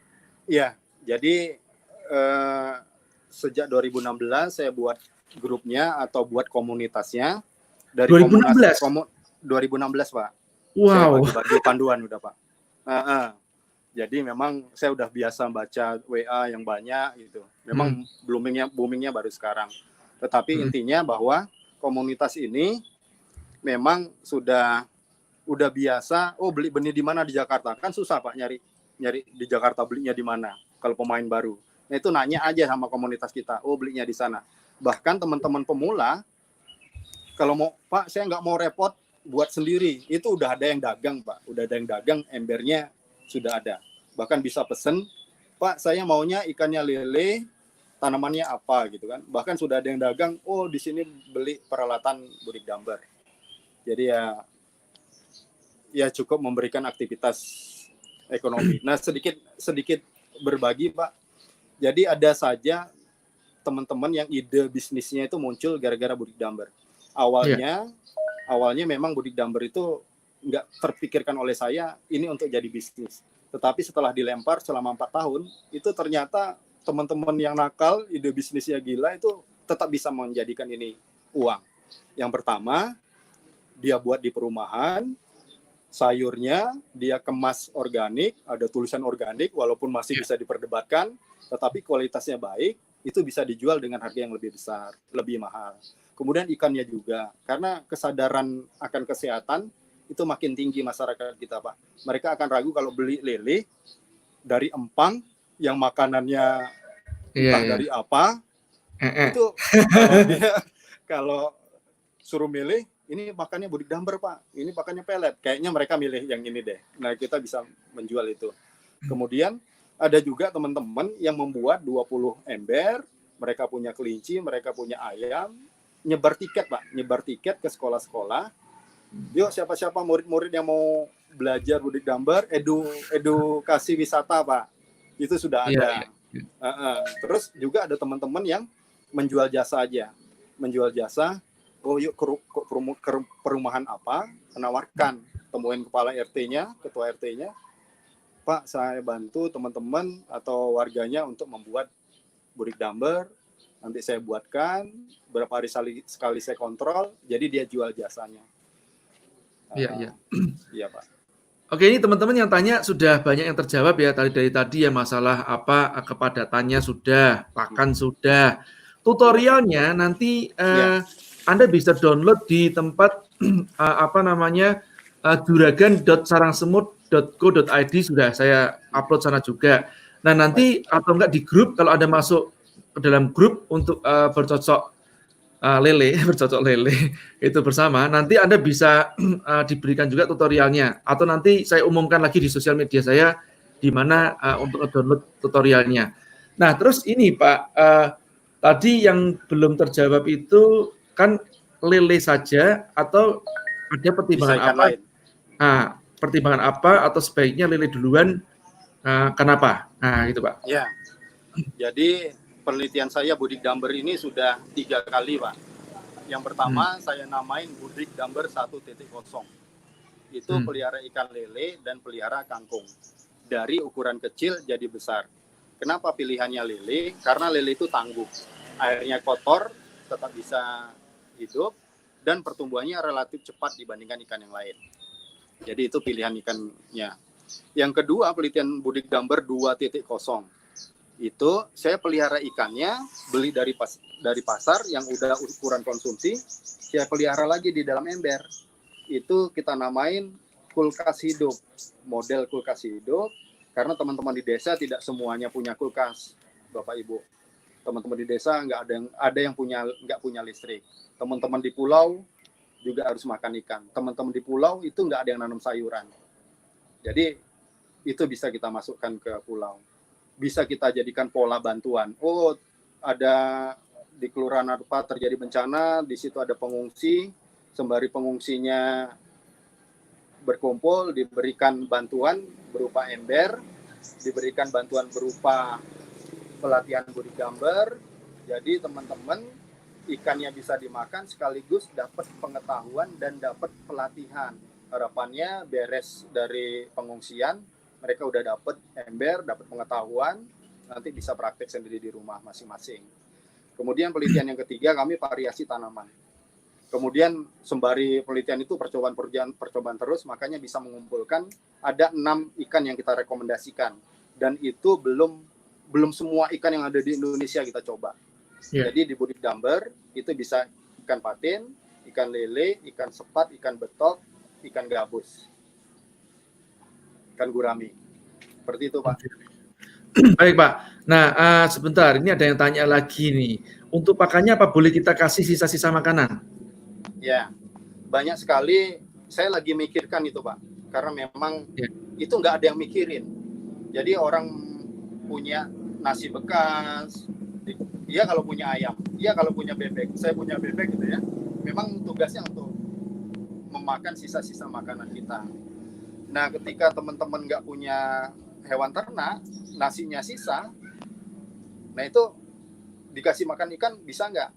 Iya, jadi sejak 2016 saya buat grupnya atau buat komunitasnya. Dari 2016? 2016 Pak. Wow. Saya bagi panduan udah Pak. Jadi memang saya udah biasa baca WA yang banyak gitu. Memang boomingnya baru sekarang. Tetapi intinya bahwa komunitas ini memang udah biasa. Oh, beli benih di mana di Jakarta? Kan susah Pak nyari di Jakarta belinya di mana kalau pemain baru. Nah itu nanya aja sama komunitas kita. Oh, belinya di sana. Bahkan teman-teman pemula kalau mau, Pak saya nggak mau repot buat sendiri. Itu udah ada yang dagang Pak. Udah ada yang dagang, embernya sudah ada. Bahkan bisa pesen, Pak saya maunya ikannya lele, tanamannya apa gitu kan. Bahkan sudah ada yang dagang, oh di sini beli peralatan budik damber. Jadi ya cukup memberikan aktivitas ekonomi. Nah sedikit berbagi Pak. Jadi ada saja teman-teman yang ide bisnisnya itu muncul gara-gara budik damber. Awalnya memang budik damber itu nggak terpikirkan oleh saya ini untuk jadi bisnis. Tetapi setelah dilempar selama 4 tahun, itu ternyata teman-teman yang nakal, ide bisnisnya gila, itu tetap bisa menjadikan ini uang. Yang pertama, dia buat di perumahan, sayurnya dia kemas organik, ada tulisan organik, walaupun masih bisa diperdebatkan, tetapi kualitasnya baik, itu bisa dijual dengan harga yang lebih besar, lebih mahal. Kemudian ikannya juga, karena kesadaran akan kesehatan, itu makin tinggi masyarakat kita Pak. Mereka akan ragu kalau beli lele dari empang yang makanannya entah dari apa. Itu kalau suruh milih, ini makannya budik damber Pak, ini makannya pelet. Kayaknya mereka milih yang ini deh. Nah kita bisa menjual itu. Kemudian ada juga teman-teman yang membuat 20 ember, mereka punya kelinci, mereka punya ayam, nyebar tiket Pak, nyebar tiket ke sekolah-sekolah. Yuk siapa-siapa murid-murid yang mau belajar budik damber, edukasi wisata Pak, itu sudah ada. Terus juga ada teman-teman yang menjual jasa aja, menjual jasa. Oh yuk ke perumahan apa, menawarkan, temuin kepala RT-nya, ketua RT-nya, Pak saya bantu teman-teman atau warganya untuk membuat budik damber, nanti saya buatkan, berapa hari sekali saya kontrol, jadi dia jual jasanya. Iya Pak. Oke, ini teman-teman yang tanya sudah banyak yang terjawab ya dari tadi ya, masalah apa kepadatannya sudah, pakan sudah. Tutorialnya nanti Anda bisa download di tempat juragan.sarangsemut.co.id, sudah saya upload sana juga. Nah, nanti atau enggak di grup, kalau Anda masuk ke dalam grup untuk bercocok lele itu bersama, nanti Anda bisa diberikan juga tutorialnya, atau nanti saya umumkan lagi di sosial media saya di mana untuk download tutorialnya. Nah terus ini Pak, tadi yang belum terjawab itu kan lele saja atau ada pertimbangan apa? Nah, pertimbangan apa atau sebaiknya lele duluan, kenapa? Nah gitu Pak. Ya, jadi penelitian saya budik damber ini sudah 3 kali Pak. Yang pertama saya namain budik damber 1.0. Itu pelihara ikan lele dan pelihara kangkung. Dari ukuran kecil jadi besar. Kenapa pilihannya lele? Karena lele itu tangguh. Airnya kotor, tetap bisa hidup, dan pertumbuhannya relatif cepat dibandingkan ikan yang lain. Jadi itu pilihan ikannya. Yang kedua, penelitian budik damber 2.0. Itu saya pelihara ikannya, beli dari pasar yang udah ukuran konsumsi, saya pelihara lagi di dalam ember. Itu kita namain kulkas hidup, model kulkas hidup. Karena teman-teman di desa tidak semuanya punya kulkas, Bapak Ibu. Teman-teman di desa ada yang nggak punya listrik. Teman-teman di pulau juga harus makan ikan. Teman-teman di pulau itu nggak ada yang nanam sayuran. Jadi itu bisa kita masukkan ke pulau. Bisa kita jadikan pola bantuan. Oh, ada di Kelurahan apa terjadi bencana, di situ ada pengungsi, sembari pengungsinya berkumpul, diberikan bantuan berupa ember, diberikan bantuan berupa pelatihan body gambar. Jadi teman-teman ikannya bisa dimakan sekaligus dapat pengetahuan dan dapat pelatihan. Harapannya beres dari pengungsian, mereka udah dapat ember, dapat pengetahuan, nanti bisa praktek sendiri di rumah masing-masing. Kemudian penelitian yang ketiga, kami variasi tanaman. Kemudian sembari penelitian itu percobaan terus, makanya bisa mengumpulkan ada 6 ikan yang kita rekomendasikan. Dan itu belum semua ikan yang ada di Indonesia kita coba. Yeah. Jadi di body dumper itu bisa ikan patin, ikan lele, ikan sepat, ikan betok, ikan gabus, ikan gurami. Seperti itu, Pak. Baik, Pak. Nah, sebentar, ini ada yang tanya lagi nih. Untuk pakannya apa boleh kita kasih sisa-sisa makanan? Ya, banyak sekali. Saya lagi mikirkan itu, Pak. Karena memang itu nggak ada yang mikirin. Jadi orang punya nasi bekas, dia kalau punya ayam, dia kalau punya bebek, saya punya bebek gitu ya. Memang tugasnya untuk memakan sisa-sisa makanan kita. Nah, ketika teman-teman nggak punya hewan ternak, nasinya sisa, nah itu dikasih makan ikan bisa nggak?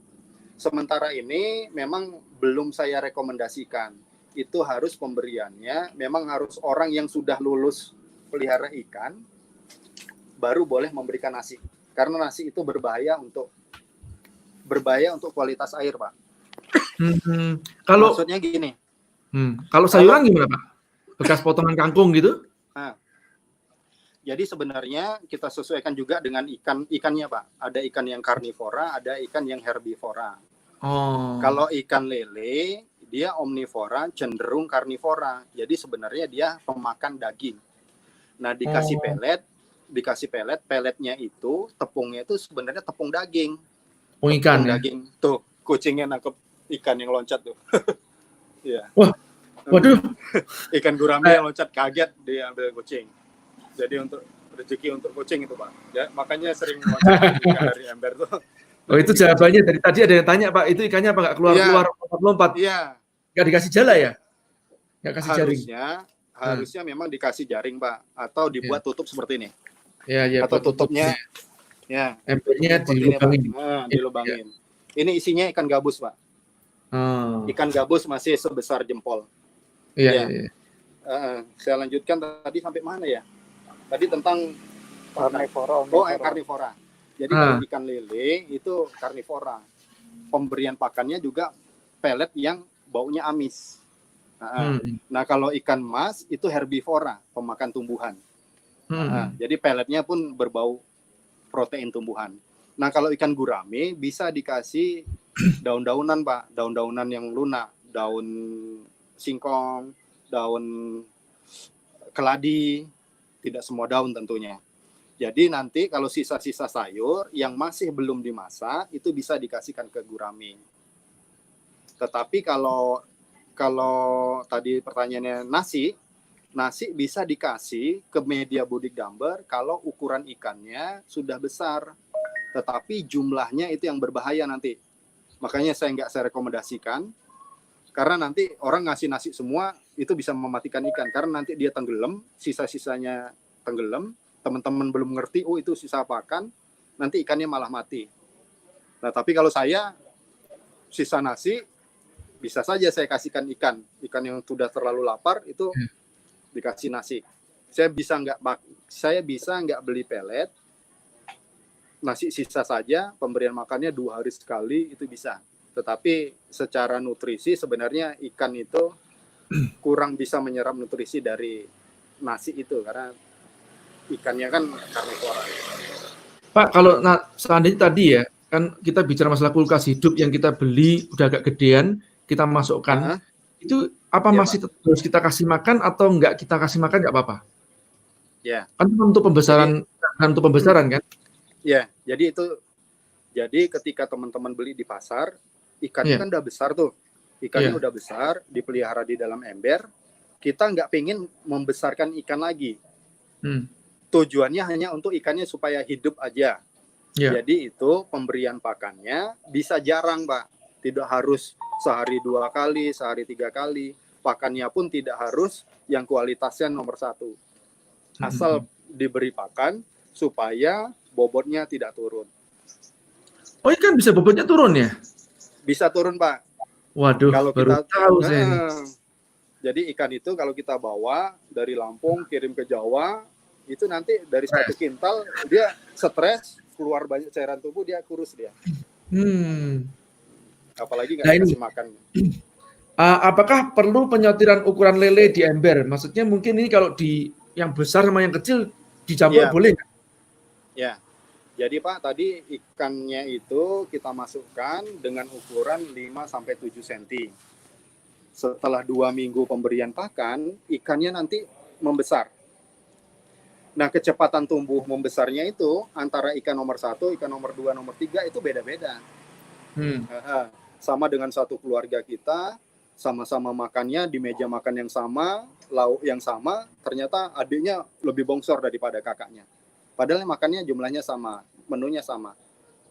Sementara ini memang belum saya rekomendasikan. Itu harus pemberiannya, memang harus orang yang sudah lulus pelihara ikan, baru boleh memberikan nasi. Karena nasi itu berbahaya untuk kualitas air, Pak. Kalau maksudnya gini. Kalau sayuran gimana, Pak? Bekas potongan kangkung gitu? Nah, jadi sebenarnya kita sesuaikan juga dengan ikannya, Pak. Ada ikan yang karnivora, ada ikan yang herbivora. Oh. Kalau ikan lele, dia omnivora, cenderung karnivora. Jadi sebenarnya dia pemakan daging. Nah, dikasih peletnya itu, tepungnya itu sebenarnya tepung daging. Tepung ikan, daging. Tuh, kucingnya nangkep ikan yang loncat tuh. Iya. Wah, waduh. Ikan gurami yang loncat kaget diambil kucing. Jadi untuk rezeki untuk kucing itu, Pak. Ya, makanya sering loncat dari ember tuh. Oh, itu jawabannya dari tadi ada yang tanya, Pak, itu ikannya apa nggak keluar-keluar lompat-lompat? Iya. Nggak dikasih jala ya? Nggak kasih jaring? Harusnya memang dikasih jaring, Pak. Atau dibuat tutup seperti ini. Ya, atau tutupnya, ya. Embernya dilubangin. Dilubangin. Ini isinya ikan gabus, Pak. Ikan gabus masih sebesar jempol. Iya. Saya lanjutkan tadi sampai mana ya? Tadi tentang karnivora. Karnivora. Jadi kalau ikan lele itu karnivora. Pemberian pakannya juga pelet yang baunya amis. Nah, kalau ikan mas itu herbivora, pemakan tumbuhan. Jadi peletnya pun berbau protein tumbuhan. Nah, kalau ikan gurame bisa dikasih daun-daunan, Pak. Daun-daunan yang lunak, daun singkong, daun keladi, tidak semua daun tentunya. Jadi nanti kalau sisa-sisa sayur yang masih belum dimasak itu bisa dikasihkan ke gurame. Tetapi kalau tadi pertanyaannya nasi bisa dikasih ke media body dumper kalau ukuran ikannya sudah besar. Tetapi jumlahnya itu yang berbahaya nanti. Makanya saya rekomendasikan. Karena nanti orang ngasih nasi semua itu bisa mematikan ikan. Karena nanti dia tenggelam, sisa-sisanya tenggelam. Teman-teman belum ngerti, oh itu sisa pakan, nanti ikannya malah mati. Nah, tapi kalau saya sisa nasi, bisa saja saya kasihkan ikan yang sudah terlalu lapar itu dikasih nasi. Saya bisa nggak beli pelet, nasi sisa saja, pemberian makannya 2 hari sekali itu bisa. Tetapi secara nutrisi sebenarnya ikan itu kurang bisa menyerap nutrisi dari nasi itu karena ikannya kan karnivora. Pak, kalau seandainya tadi ya, kan kita bicara masalah kulkas hidup yang kita beli udah agak gedean, kita masukkan, itu apa masih harus kita kasih makan atau enggak kita kasih makan enggak apa-apa? Ya. Kan untuk pembesaran, kan untuk pembesaran kan? Ya, jadi ketika teman-teman beli di pasar, ikannya Iya. kan udah besar tuh. Ikannya Iya. udah besar, dipelihara di dalam ember. Kita nggak pengen membesarkan ikan lagi. Hmm. Tujuannya hanya untuk ikannya supaya hidup aja. Iya. Jadi itu pemberian pakannya bisa jarang, Pak. Tidak harus sehari 2 kali, sehari 3 kali. Pakannya pun tidak harus yang kualitasnya nomor 1. Asal diberi pakan supaya bobotnya tidak turun. Oh, ikan bisa bobotnya turun ya? Bisa turun, Pak. Waduh, Kalau baru kita tahu saya ini. Jadi ikan itu kalau kita bawa dari Lampung kirim ke Jawa, itu nanti dari 1 kintal dia stres, keluar banyak cairan tubuh, dia kurus dia. Apalagi nggak Nah, ini dikasih makan. apakah perlu penyortiran ukuran lele di ember? Maksudnya mungkin ini kalau di yang besar sama yang kecil dicampur Iya. boleh nggak? Ya. Jadi Pak, tadi ikannya itu kita masukkan dengan ukuran 5 sampai 7 cm. Setelah 2 minggu pemberian pakan, ikannya nanti membesar. Nah, kecepatan tumbuh membesarnya itu antara ikan nomor 1, ikan nomor 2, nomor 3 itu beda-beda. Sama dengan satu keluarga kita, sama-sama makannya di meja makan yang sama, lauk yang sama, ternyata adiknya lebih bongsor daripada kakaknya. Padahal makannya jumlahnya sama, menunya sama.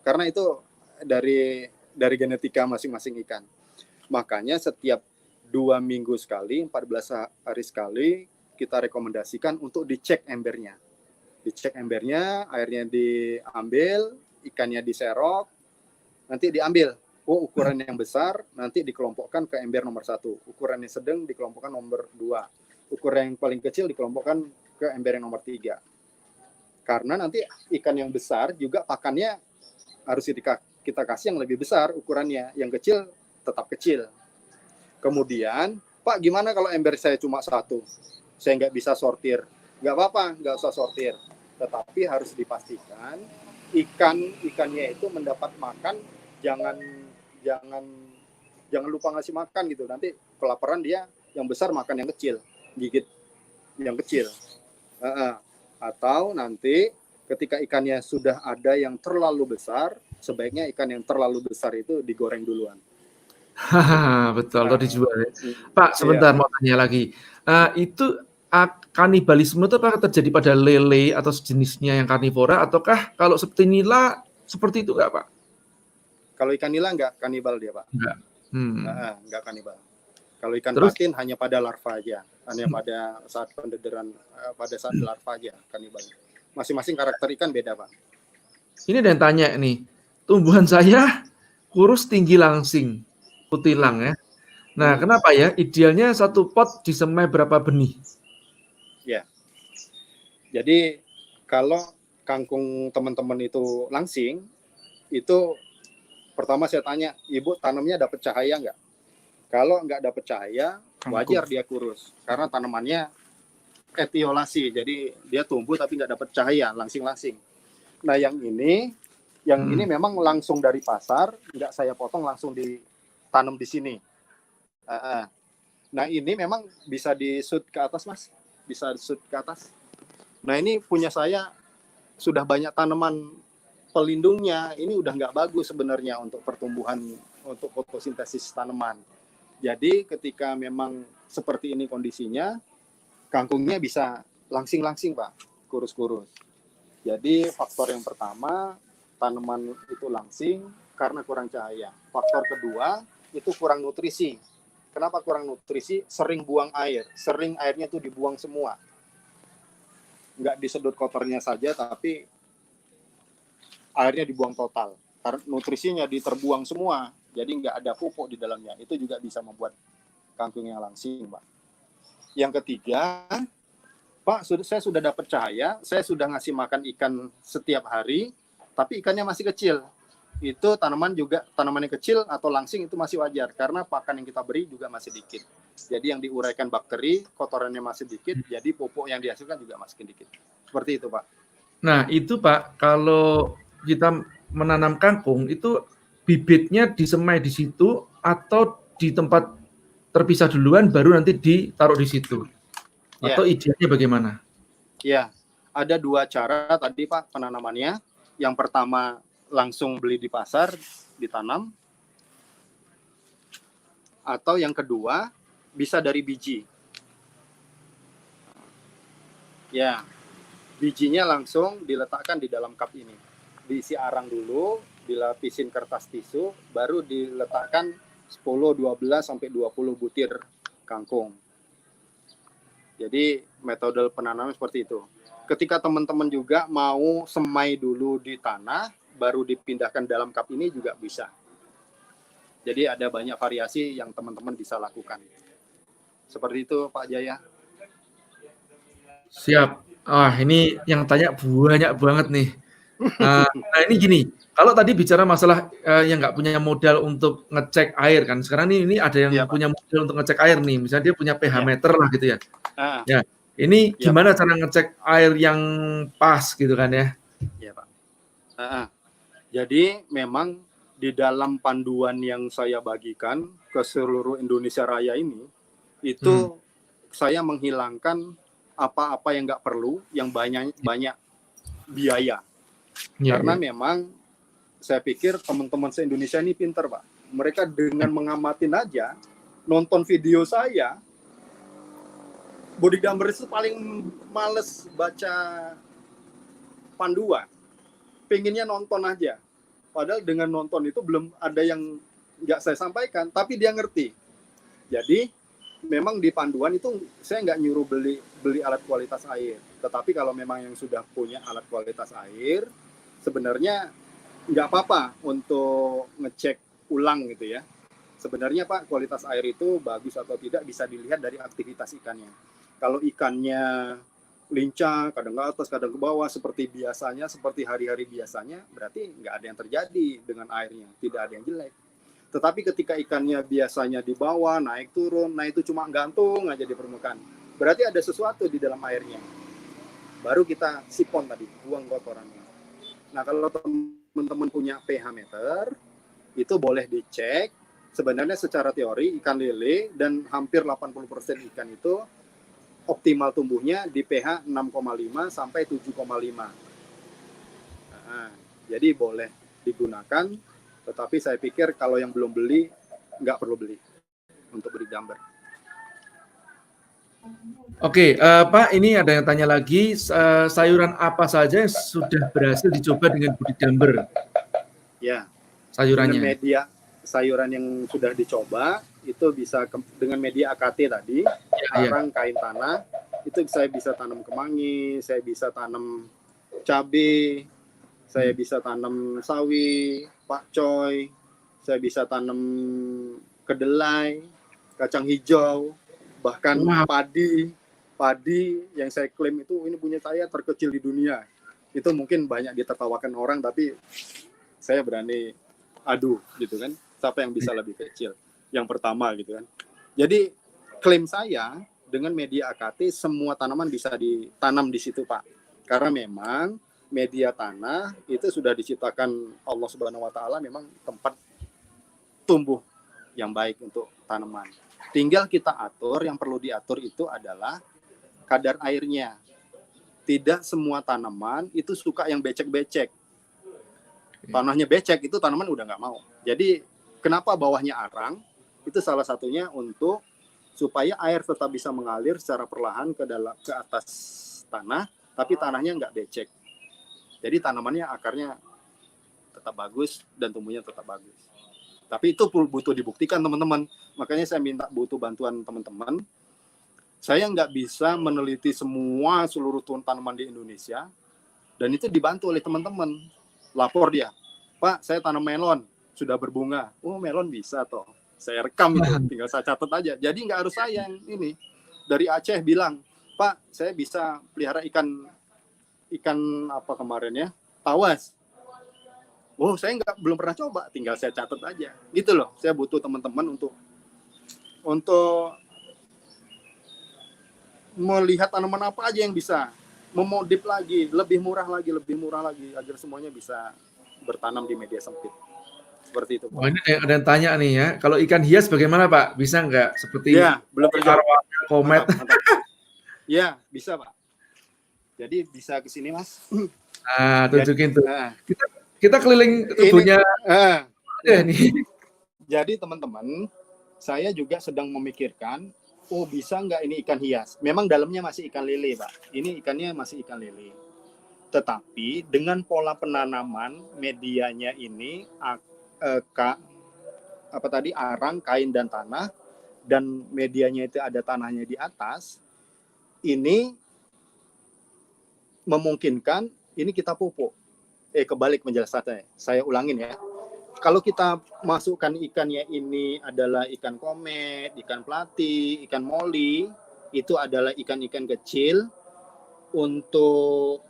Karena itu dari genetika masing-masing ikan. Makanya setiap 2 minggu sekali, 14 hari sekali, kita rekomendasikan untuk dicek embernya. Dicek embernya, airnya diambil, ikannya diserok, nanti diambil. Oh, ukuran yang besar nanti dikelompokkan ke ember nomor 1. Ukuran yang sedang dikelompokkan nomor 2. Ukuran yang paling kecil dikelompokkan ke ember yang nomor 3. Karena nanti ikan yang besar juga pakannya harus kita kasih yang lebih besar ukurannya. Yang kecil tetap kecil. Kemudian, Pak, gimana kalau ember saya cuma 1? Saya nggak bisa sortir. Nggak apa-apa, nggak usah sortir. Tetapi harus dipastikan ikannya itu mendapat makan, jangan lupa ngasih makan gitu. Nanti kelaparan dia, yang besar makan yang kecil, gigit yang kecil. Atau nanti ketika ikannya sudah ada yang terlalu besar, sebaiknya ikan yang terlalu besar itu digoreng duluan. Betul, atau dijual ya. Pak, sebentar mau tanya lagi. Itu kanibalisme itu apakah terjadi pada lele atau sejenisnya yang karnivora, ataukah kalau seperti nila seperti itu nggak, Pak? Kalau ikan nila nggak kanibal dia, Pak. Nggak. Nggak kanibal. Kalau ikan Terus? patin hanya pada larva aja, hanya pada saat pendederan, pada saat larva aja kanibal. Masing-masing karakter ikan beda, Pak. Ini ada yang tanya nih, tumbuhan saya kurus tinggi langsing, kutilang ya. Nah, kenapa ya? Idealnya satu pot disemai berapa benih? Ya. Jadi kalau kangkung teman-teman itu langsing, itu pertama saya tanya, Ibu tanamnya dapat cahaya nggak? Kalau nggak dapat cahaya, wajar dia kurus. Karena tanamannya etiolasi, jadi dia tumbuh tapi nggak dapat cahaya, langsing-langsing. Nah yang ini memang langsung dari pasar, nggak saya potong langsung ditanam di sini. Nah ini memang bisa di-shoot ke atas, Mas. Bisa di-shoot ke atas. Nah ini punya saya sudah banyak tanaman pelindungnya. Ini udah nggak bagus sebenarnya untuk pertumbuhan, untuk fotosintesis tanaman. Jadi ketika memang seperti ini kondisinya, kangkungnya bisa langsing-langsing, Pak, kurus-kurus. Jadi faktor yang pertama, tanaman itu langsing karena kurang cahaya. Faktor kedua, itu kurang nutrisi. Kenapa kurang nutrisi? Sering buang air. Sering airnya itu dibuang semua. Nggak disedot kotornya saja, tapi airnya dibuang total. Karena nutrisinya diterbuang semua. Jadi nggak ada pupuk di dalamnya. Itu juga bisa membuat kangkungnya langsing, Pak. Yang ketiga, Pak, saya sudah dapat cahaya, saya sudah ngasih makan ikan setiap hari, tapi ikannya masih kecil. Itu tanamannya kecil atau langsing itu masih wajar, karena pakan yang kita beri juga masih dikit. Jadi yang diuraikan bakteri, kotorannya masih dikit, jadi pupuk yang dihasilkan juga masih dikit. Seperti itu, Pak. Nah, itu Pak, kalau kita menanam kangkung, itu bibitnya disemai di situ atau di tempat terpisah duluan baru nanti ditaruh di situ? Atau idealnya bagaimana? Ya, Ada 2 cara tadi Pak penanamannya. Yang pertama langsung beli di pasar, ditanam. Atau yang kedua bisa dari biji. Ya, bijinya langsung diletakkan di dalam cup ini. Diisi arang dulu, dilapisin kertas tisu, baru diletakkan 10, 12 sampai 20 butir kangkung. Jadi metode penanaman seperti itu. Ketika teman-teman juga mau semai dulu di tanah, baru dipindahkan dalam cup ini juga bisa. Jadi ada banyak variasi yang teman-teman bisa lakukan. Seperti itu Pak Jaya. Siap. Ini yang tanya banyak banget nih. Nah ini gini, kalau tadi bicara masalah yang nggak punya modal untuk ngecek air kan, sekarang ini ada yang Iya, Pak. punya modal untuk ngecek air nih, misalnya dia punya pH Iya. meter lah gitu ya. Ah, Ya, ini Iya, gimana cara ngecek air yang pas gitu kan ya? iya Pak. Jadi memang di dalam panduan yang saya bagikan ke seluruh Indonesia Raya ini, itu saya menghilangkan apa-apa yang nggak perlu, yang banyak biaya. Ya, Karena ya. memang saya pikir teman-teman se-Indonesia ini pinter Pak. Mereka dengan mengamatin aja, nonton video saya, bodyguarders itu paling males baca panduan. Pengennya nonton aja. Padahal dengan nonton itu belum ada yang nggak saya sampaikan, tapi dia ngerti. Jadi memang di panduan itu saya nggak nyuruh beli alat kualitas air. Tetapi kalau memang yang sudah punya alat kualitas air, sebenarnya nggak apa-apa untuk ngecek ulang gitu ya. Sebenarnya Pak, kualitas air itu bagus atau tidak bisa dilihat dari aktivitas ikannya. Kalau ikannya lincah, kadang ke atas, kadang ke bawah, seperti biasanya, seperti hari-hari biasanya, berarti nggak ada yang terjadi dengan airnya, tidak ada yang jelek. Tetapi ketika ikannya biasanya di bawah, naik turun, nah itu cuma gantung aja di permukaan. Berarti ada sesuatu di dalam airnya. Baru kita sipon tadi, buang kotorannya. Nah kalau teman-teman punya pH meter, itu boleh dicek. Sebenarnya secara teori ikan lele dan hampir 80% ikan itu optimal tumbuhnya di pH 6,5 sampai 7,5. Jadi boleh digunakan, tetapi saya pikir kalau yang belum beli, nggak perlu beli untuk beri gambar. Oke, Pak, ini ada yang tanya lagi, sayuran apa saja yang sudah berhasil dicoba dengan budidamber? Ya, Sayurannya. dengan media sayuran yang sudah dicoba, itu bisa dengan media AKT tadi, arang, kain tanah, itu saya bisa tanam kemangi, saya bisa tanam cabai, saya bisa tanam sawi, pakcoy, saya bisa tanam kedelai, kacang hijau, bahkan padi yang saya klaim itu ini punya saya terkecil di dunia. Itu mungkin banyak ditertawakan orang, tapi saya berani adu gitu kan, siapa yang bisa lebih kecil yang pertama gitu kan. Jadi klaim saya dengan media AKT semua tanaman bisa ditanam di situ Pak, karena memang media tanah itu sudah diciptakan Allah Subhanahu Wa Taala memang tempat tumbuh yang baik untuk tanaman. Tinggal kita atur, yang perlu diatur itu adalah kadar airnya. Tidak semua tanaman itu suka yang becek-becek. Tanahnya becek itu tanaman udah nggak mau. Jadi kenapa bawahnya arang? Itu salah satunya untuk supaya air tetap bisa mengalir secara perlahan ke atas tanah, tapi tanahnya nggak becek. Jadi tanamannya akarnya tetap bagus dan tumbuhnya tetap bagus. Tapi itu butuh dibuktikan teman-teman. Makanya saya minta butuh bantuan teman-teman. Saya nggak bisa meneliti semua seluruh tanaman di Indonesia, dan itu dibantu oleh teman-teman. Lapor dia, Pak, saya tanam melon, sudah berbunga. Oh, melon bisa toh. Saya rekam itu, tinggal saya catat aja. Jadi nggak harus saya yang ini. Dari Aceh bilang, Pak, saya bisa pelihara ikan apa kemarin ya, tawas. Oh, saya belum pernah coba, tinggal saya catat aja. Gitu loh, saya butuh teman-teman untuk melihat tanaman apa aja yang bisa memodif lagi, lebih murah lagi, agar semuanya bisa bertanam di media sempit. Seperti itu. Oh, ini ada yang tanya nih ya, kalau ikan hias bagaimana Pak? Bisa nggak seperti ya, belum terjawab. komet? Ya, bisa Pak. Jadi bisa ke sini, Mas. Nah, tunjukin tuh. Nah, Kita keliling tubuhnya ya nih. Jadi teman-teman, saya juga sedang memikirkan, oh bisa nggak ini ikan hias? Memang dalamnya masih ikan lele, Pak. Ini ikannya masih ikan lele. Tetapi dengan pola penanaman medianya ini arang, kain dan tanah, dan medianya itu ada tanahnya di atas, ini memungkinkan ini kita pupuk. Kebalik menjelaskannya. Saya ulangin ya. Kalau kita masukkan ikannya ini adalah ikan komet, ikan plati, ikan moli, itu adalah ikan-ikan kecil untuk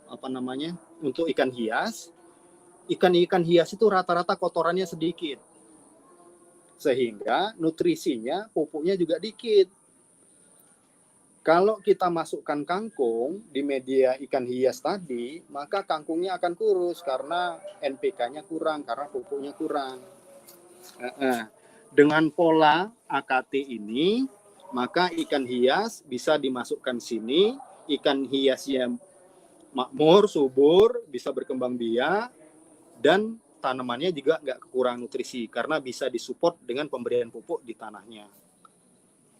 untuk ikan hias. Ikan-ikan hias itu rata-rata kotorannya sedikit. Sehingga nutrisinya, pupuknya juga dikit. Kalau kita masukkan kangkung di media ikan hias tadi, maka kangkungnya akan kurus karena NPK-nya kurang, karena pupuknya kurang. Dengan pola AKT ini, maka ikan hias bisa dimasukkan sini, ikan hiasnya makmur, subur, bisa berkembang biak, dan tanamannya juga nggak kekurangan nutrisi karena bisa disupport dengan pemberian pupuk di tanahnya.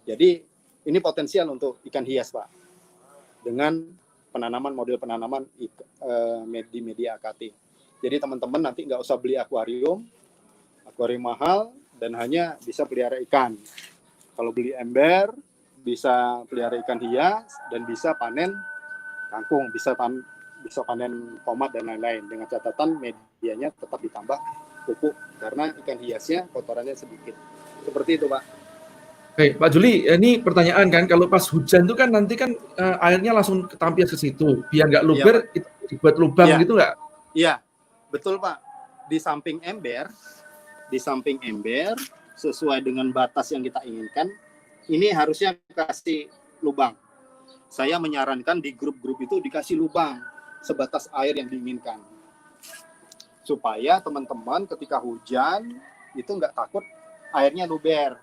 Jadi ini potensial untuk ikan hias, Pak, dengan model penanaman di media AKT. Jadi teman-teman nanti nggak usah beli akuarium mahal dan hanya bisa pelihara ikan. Kalau beli ember bisa pelihara ikan hias dan bisa panen kangkung, bisa panen tomat dan lain-lain, dengan catatan medianya tetap ditambah pupuk karena ikan hiasnya kotorannya sedikit. Seperti itu, Pak. Baik, Pak Juli, ini pertanyaan kan, kalau pas hujan itu kan nanti kan airnya langsung ketampias ke situ, biar nggak luber, itu dibuat lubang gitu nggak? Iya, betul Pak. Di samping ember, sesuai dengan batas yang kita inginkan, ini harusnya kasih lubang. Saya menyarankan di grup-grup itu dikasih lubang sebatas air yang diinginkan. Supaya teman-teman ketika hujan itu nggak takut airnya luber.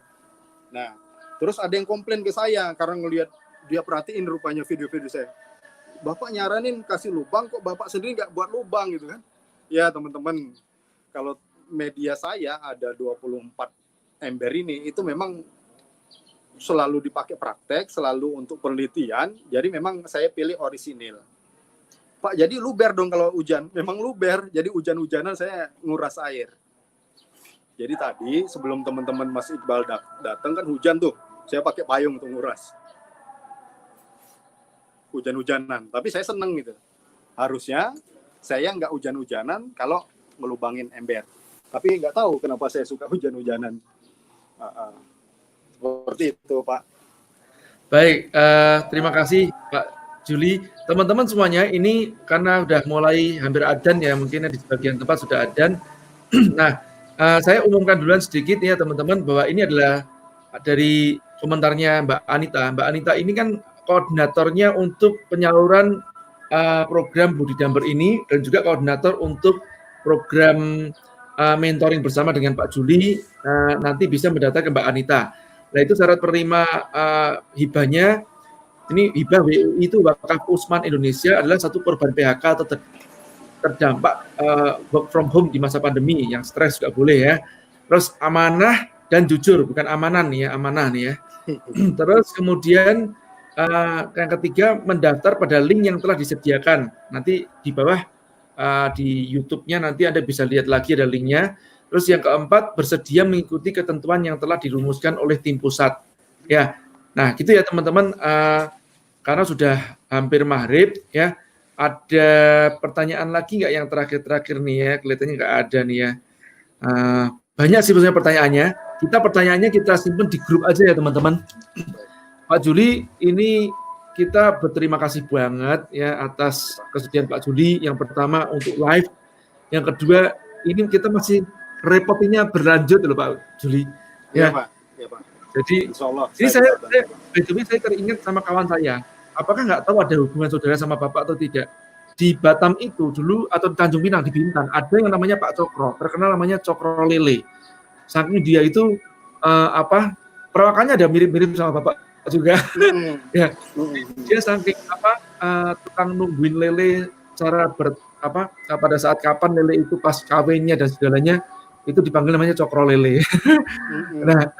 Nah, terus ada yang komplain ke saya karena ngelihat dia perhatiin rupanya video-video saya. Bapak nyaranin kasih lubang, kok Bapak sendiri nggak buat lubang gitu kan? Ya teman-teman, kalau media saya ada 24 ember ini, itu memang selalu dipakai praktek, selalu untuk penelitian, jadi memang saya pilih orisinil. Pak, jadi luber dong kalau hujan? Memang luber, jadi hujan-hujanan saya nguras air. Jadi tadi sebelum teman-teman Mas Iqbal datang kan hujan tuh, saya pakai payung untuk nguras. Hujan-hujanan, tapi saya seneng gitu. Harusnya saya nggak hujan-hujanan kalau ngelubangin ember. Tapi nggak tahu kenapa saya suka hujan-hujanan. Seperti itu, Pak. Baik, terima kasih Pak Juli. Teman-teman semuanya, ini karena udah mulai hampir adzan ya, mungkin di sebagian tempat sudah adzan. Nah, saya umumkan duluan sedikit ya teman-teman, bahwa ini adalah dari komentarnya Mbak Anita. Mbak Anita ini kan koordinatornya untuk penyaluran program Budi Damber ini, dan juga koordinator untuk program mentoring bersama dengan Pak Juli. Nanti bisa mendata ke Mbak Anita. Nah, itu syarat penerima hibahnya. Ini hibah WUI itu Wakaf Usman Indonesia adalah satu korban PHK atau terdampak work from home di masa pandemi, yang stres juga boleh ya. Terus amanah dan jujur, bukan amanan nih ya, amanah nih ya. Terus kemudian yang ketiga, mendaftar pada link yang telah disediakan. Nanti di bawah di YouTube-nya nanti Anda bisa lihat lagi ada linknya. Terus yang keempat, bersedia mengikuti ketentuan yang telah dirumuskan oleh tim pusat. Ya, nah gitu ya teman-teman. Karena sudah hampir maghrib ya. Ada pertanyaan lagi nggak yang terakhir-terakhir nih ya? Kelihatannya nggak ada nih ya. Banyak sih sebenarnya pertanyaannya. Pertanyaannya kita simpan di grup aja ya teman-teman. Pak Juli, ini kita berterima kasih banget ya atas kesediaan Pak Juli. Yang pertama untuk live. Yang kedua, ini kita masih repotinya berlanjut loh Pak Juli. Ya, Pak. Ya, Pak. Jadi, Insyaallah, ini saya teringat sama kawan saya. Apakah nggak tahu ada hubungan saudara sama Bapak atau tidak? Di Batam itu dulu, atau di Tanjung Pinang, di Bintan, ada yang namanya Pak Cokro, terkenal namanya Cokro Lele. Saking dia itu perawakannya ada mirip-mirip sama Bapak juga. Ya, dia saking tukang nungguin lele pada saat kapan lele itu pas kawinnya dan segalanya, itu dipanggil namanya cokro lele. Nah,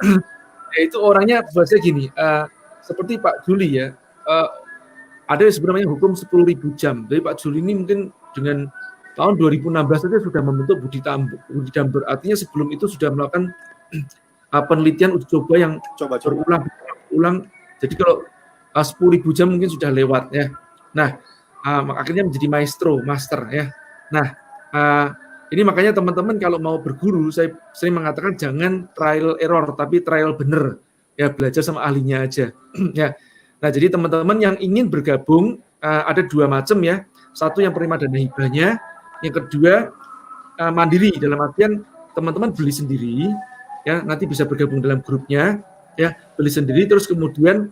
itu orangnya bahasa gini, seperti Pak Juli ya, ada sebenarnya hukum 10.000 jam. Jadi Pak Juli ini mungkin dengan tahun 2016 saja sudah membentuk Budi Damber. Artinya sebelum itu sudah melakukan penelitian uji coba yang berulang. Jadi kalau 10.000 jam mungkin sudah lewat ya. Nah, akhirnya menjadi master ya. Nah, ini makanya teman-teman kalau mau berguru, saya sering mengatakan jangan trial error, tapi trial bener. Ya, belajar sama ahlinya aja. Ya. Nah, jadi teman-teman yang ingin bergabung, ada 2 macam ya. Satu yang penerima dana hibahnya, yang kedua mandiri, dalam artian teman-teman beli sendiri, ya nanti bisa bergabung dalam grupnya, ya beli sendiri, terus kemudian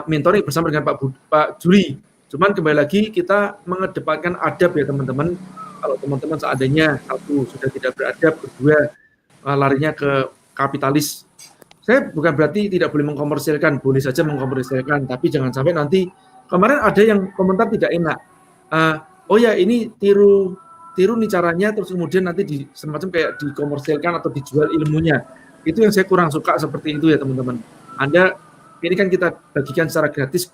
mentoring bersama dengan Pak Juli. Cuman kembali lagi kita mengedepankan adab ya teman-teman. Kalau teman-teman seandainya satu sudah tidak beradab, kedua larinya ke kapitalis. Saya bukan berarti tidak boleh mengkomersilkan, boleh saja mengkomersilkan, tapi jangan sampai nanti kemarin ada yang komentar tidak enak. Oh ya ini tiru nih caranya, terus kemudian nanti semacam kayak dikomersilkan atau dijual ilmunya. Itu yang saya kurang suka seperti itu ya teman-teman. Ini kan kita bagikan secara gratis,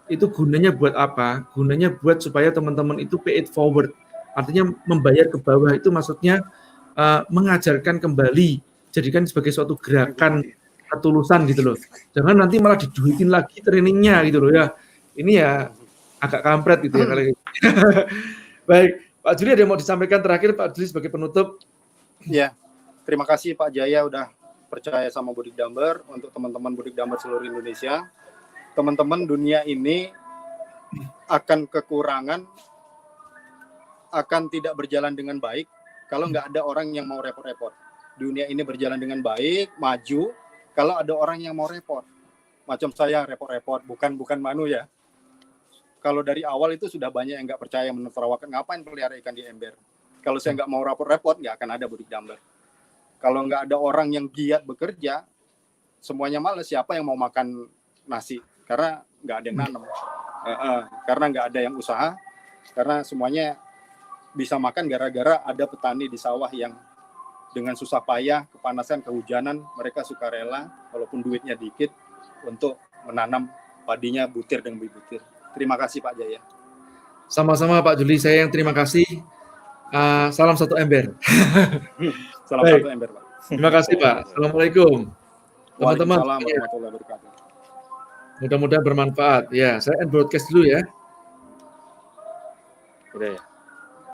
itu gunanya buat apa? Gunanya buat supaya teman-teman itu pay it forward. Artinya membayar ke bawah itu maksudnya mengajarkan kembali, jadikan sebagai suatu gerakan ketulusan gitu loh. Jangan nanti malah diduitin lagi trainingnya gitu loh ya. Ini ya agak kampret gitu ya kali ini. Baik, Pak Juli ada yang mau disampaikan terakhir Pak Juli sebagai penutup? Ya, terima kasih Pak Jaya udah percaya sama Budik Damber. Untuk teman-teman Budik Damber seluruh Indonesia, teman-teman, dunia ini akan kekurangan, akan tidak berjalan dengan baik kalau nggak ada orang yang mau repot-repot. Dunia ini berjalan dengan baik, maju, kalau ada orang yang mau repot. Macam saya repot-repot, bukan Manu ya. Kalau dari awal itu sudah banyak yang nggak percaya menertawakan, ngapain pelihara ikan di ember. Kalau saya nggak mau repot-repot, nggak akan ada Budik Damber. Kalau nggak ada orang yang giat bekerja, semuanya males, siapa yang mau makan nasi? Karena nggak ada yang nanam. Karena nggak ada yang usaha, karena semuanya bisa makan gara-gara ada petani di sawah yang dengan susah payah, kepanasan, kehujanan, mereka suka rela, walaupun duitnya dikit, untuk menanam padinya butir demi butir. Terima kasih Pak Jaya. Sama-sama Pak Juli, saya yang terima kasih. Salam satu ember. Salam Baik. satu ember Pak. Terima kasih Pak. Assalamualaikum. Teman-teman, Waalaikumsalam warahmatullahi wabarakatuh. mudah-mudahan bermanfaat. Ya, saya end broadcast dulu ya. Udah ya.